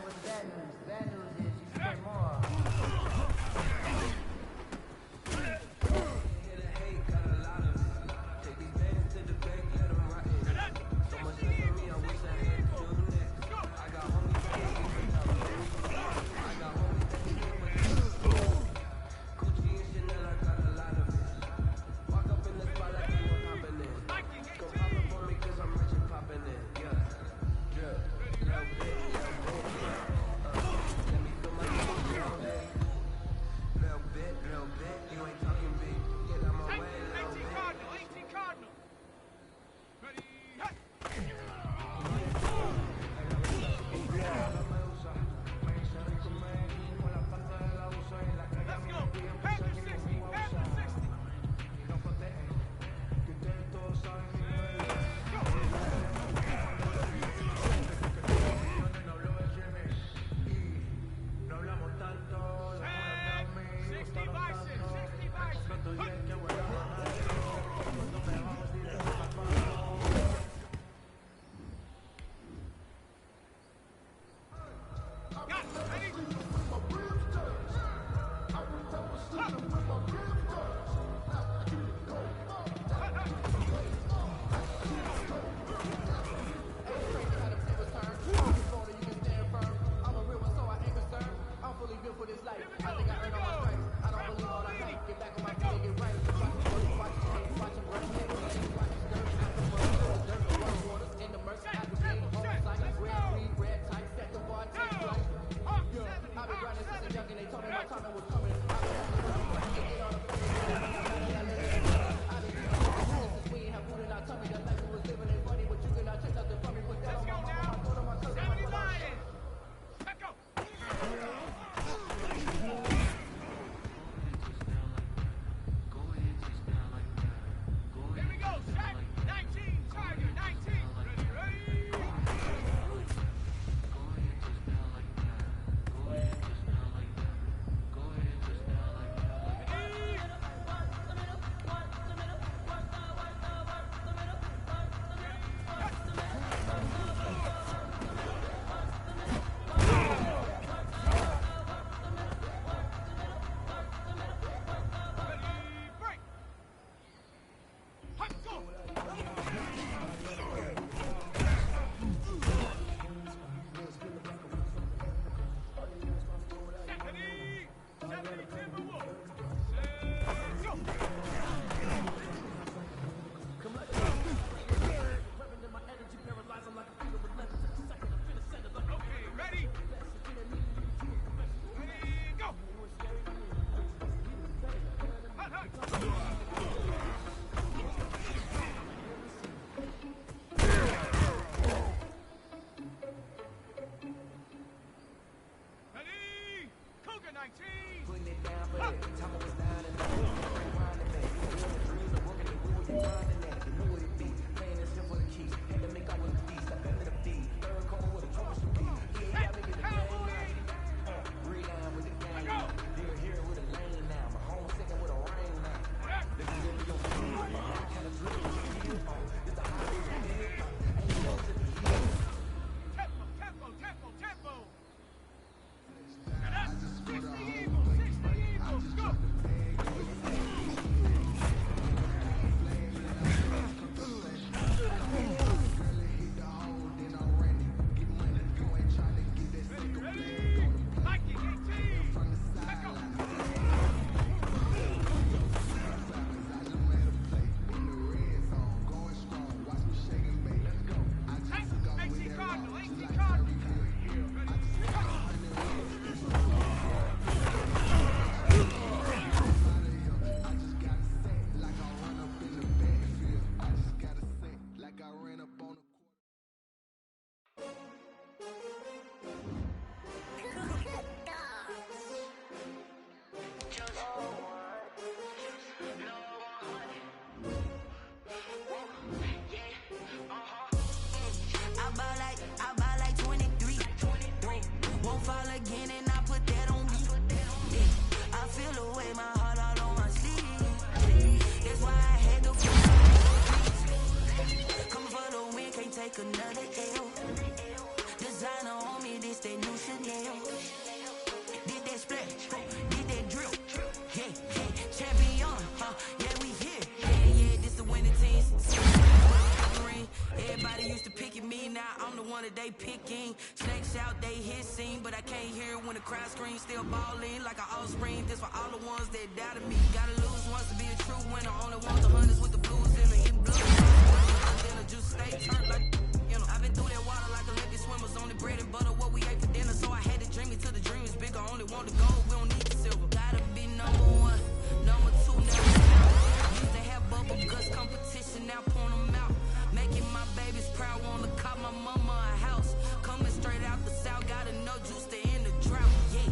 now I'm the one that they picking. Snakes out, they hissing, but I can't hear when the crowd screams. Still balling like an offspring. This for all the ones that doubted me. Gotta lose once to be a true winner. Only want the hunters with the blues in the hit blues. Then I just stay turned like, you know. I've been through that water like Olympic swimmers. Only bread and butter, what we ate for dinner. So I had to dream it till the dream is bigger. Only want the gold, we don't need the silver. Gotta be number one, number two, never count. Used to have bubble guts competition, now point them out. Making my babies proud, wanna cop my mama a house. Coming straight out the south, gotta know juice to end the drought. Yeah.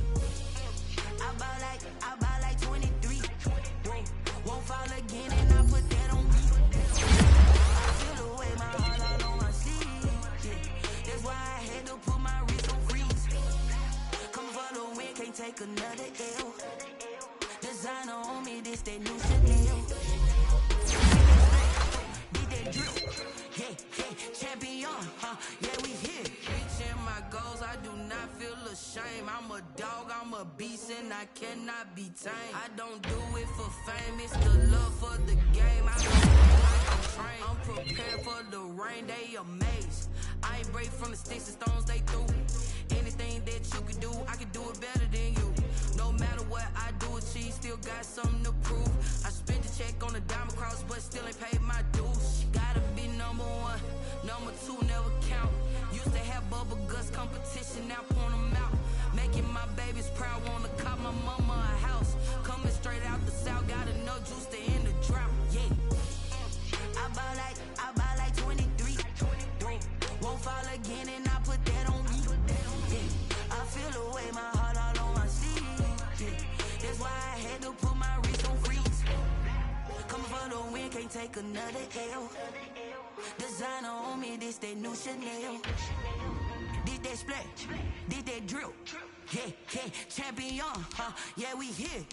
I buy like 23. Whoa. Won't fall again, and I put that on me. I feel the way my heart all on my sleeve. Yeah. That's why I had to put my wrist on freeze. Coming for the win, can't take another L. Designer on me, this that new Chanel. Did that drill? Yeah, champion, yeah, we here. Reaching my goals, I do not feel ashamed. I'm a dog, I'm a beast, and I cannot be tamed. I don't do it for fame, it's the love for the game. I don't feel like I'm trained. I'm prepared for the rain, they amazed. I ain't break from the sticks and stones they threw. Anything that you can do, I can do it better than you. No matter what I do achieve, still got something to prove. I spent the check on the diamond cross, but still ain't paid my dues. Gotta be number one, number two, never count. Used to have bubble guts competition, now point them out. Making my babies proud, wanna cop my mama a house. Coming straight out the south, gotta know juice to end the drought. Yeah. I buy like 23. Won't fall again, and I put that on me. Yeah. I feel the way my heart all on my sleeve. Yeah. That's why I had to put my wrist on freeze. Coming for the win, can't take another L. Designer on me, this that new Chanel. Did that splash, did that drill. Yeah, champion, yeah, we here.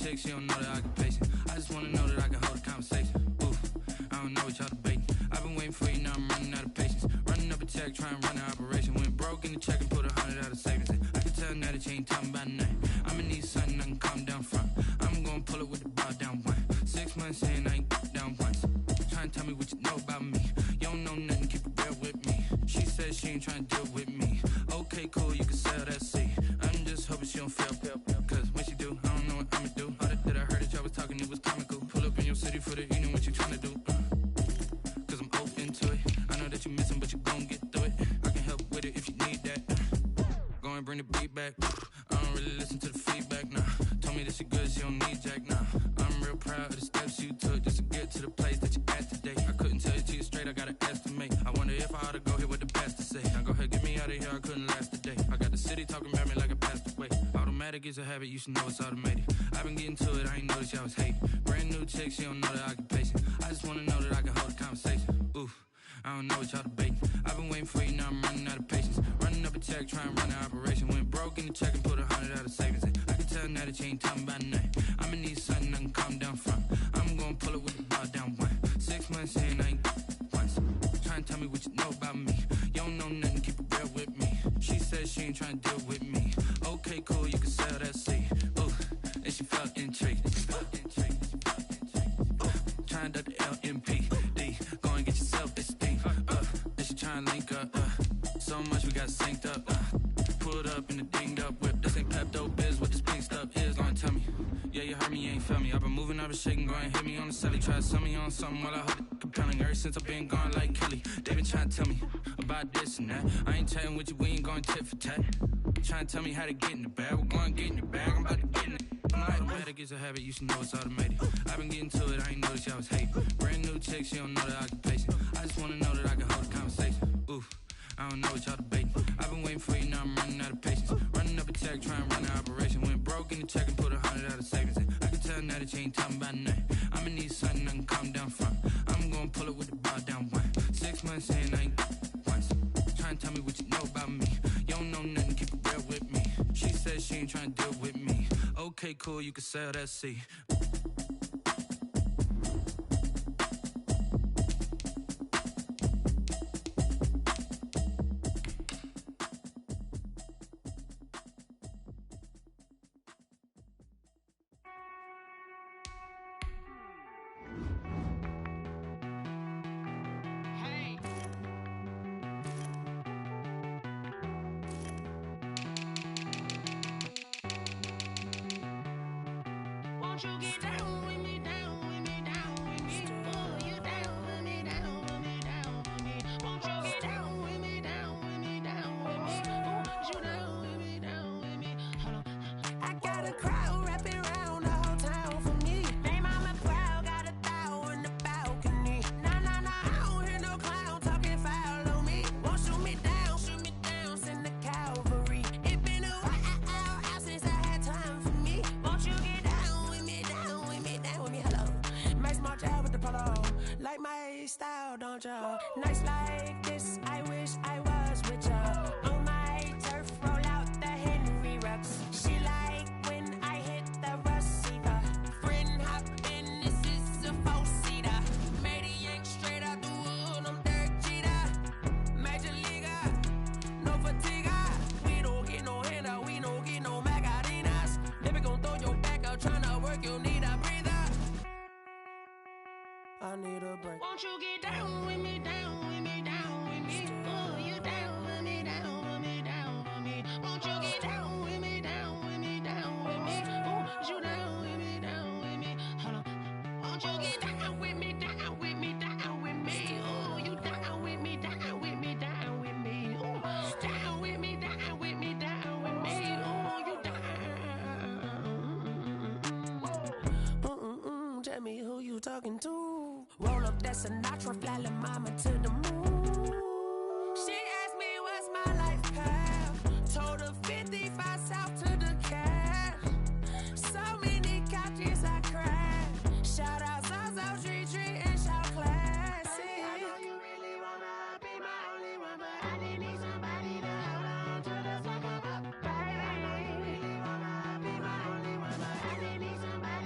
chick, she don't know that I can pace it. I just wanna know that I can hold a conversation. Ooh, I don't know what y'all debating. I've been waiting for you, now I'm running out of patience. Running up a check, trying to run an operation. Went broke in the check and put 100 out of savings in. I can tell now that you ain't talking about nothing. I'ma need something I can calm down from. I'm gonna pull it with the bar down one. 6 months in, I ain't down once. Trying to tell me what you know about me. You don't know nothing, keep it real with me. She said she ain't trying to deal with me. Okay, cool, you can sell that seat. I'm just hoping she don't fail. Cause when she do, I don't know what I'ma do. All that I heard that y'all was talking, it was comical. Pull up in your city for the evening, what you trying to do? Cause I'm open to it. I know that you missing, but you gon' get through it. I can help with it if you need that. Go and bring the beat back. I don't really listen to the feedback, nah. Told me that she good, she don't need jack, nah. I'm real proud of the steps you took just to get to the place that you at today. I couldn't tell you to you straight, I gotta estimate. I wonder if I ought to go here with the pastor say. Now go ahead, get me out of here, I couldn't last a day. I got the city talking about me like I passed away. Automatic is a habit, you should know it's automated. I've been getting to it, I ain't noticed y'all was hating. Brand new chick, she don't know that I can pace it. I just wanna know that I can hold a conversation. Ooh, I don't know what y'all debating. I've been waiting for you, now I'm running out of patience. Running up a check, trying to run an operation. Went broke in the check and put 100 out of savings in. I can tell now that you ain't talking about nothing. I'ma need something I can calm down from. I'm gonna pull it with the bar down one. 6 months in, I ain't once. Trying to tell me what you know about me. You don't know nothing, keep it real with me. She said she ain't trying to deal with me. Okay, cool, you can sell that seat. Ooh, and she felt intrigued. Trying to the LMPD. Go and get your self-esteem. And she trying to link up. So much we got synced up. Pulled up in the dinged up whip. This ain't Pepto-Biz, what this pink stuff is. Gonna tell me. Yeah, you heard me, you ain't felt me. I've been moving, I've been shaking, go and hit me on the celly. Try to sell me on something while I hold it compelling. Ever since I've been gone like Kelly. They been trying to tell me about this and that. I ain't chatting with you, we ain't going tit for tat. Trying to tell me how to get in the bag. We're going to get in the bag, I'm about to get in it. Automatic is a habit, you should know it's automated. I've been getting to it, I ain't noticed y'all was hating. Brand new chick, she don't know that I can pace it. I just wanna know that I can hold a conversation. Ooh, I don't know what y'all debating. I've been waiting for you, now I'm running out of patience. Running up a check, trying to run an operation. Went broke in the check and put 100 out of savings in. I can tell now that you ain't talking about nothing. I'ma need something I can calm down from. I'm gonna pull it with the bar down one. 6 months in, I ain't once. Trying to tell me what you know about me. You don't know nothing, keep it real with me. She said she ain't trying to deal with me. Okay, cool, you can sell that seat. Won't you get down with me, down with me, down with me? Oh, you down with me, down with me, down with me. Won't you get down with me, down with me, down with me? Oh, you down with me, down with me. Hold on. I got a crowd wrapping around the whole town for me. They mama proud, got 1,000 in the balcony. Nah, nah, nah, I don't hear no clown talking foul on me. Won't shoot me down, send the cavalry. It been a while since I had time for me. Won't you get down with me, down with me, down with me? Hello. Max March out with the polo. Like my style, don't ya? Nights like this, I wish I was with ya. On my turf, roll out the Henry Rux. She like when I hit the receiver. Friend hop in, this is a 4-seater. Made a yank straight out the wood, I'm Derek Jeter. Major leaguer, no fatigue. We don't get no handout, we don't get no Macarinas. Never gon' throw your back out, tryna work, you need a breather. I need a break. Won't you get down with me, down with me, down with me? Oh, you down with me, down with me, down with me. Won't you get down with me, down with me, down with me? Oh, you down with me, down with me. Hold on. Won't you get down with me, down with me, down with me? Oh, you down with me, down with me, down with me. Oh, down with me, down with me, down with me. Oh, you down. Tell me who you talking to. Roll up that Sinatra, fly la mama to the moon. She asked me what's my life path. Told her 55 south to the cash. So many couches I crashed. Shout out Zaza, Tree, and shout classic. I know you really wanna be my only one, but I didn't need somebody to hold on to the sucker up. Baby, I know you really wanna be my only one, but I didn't need somebody.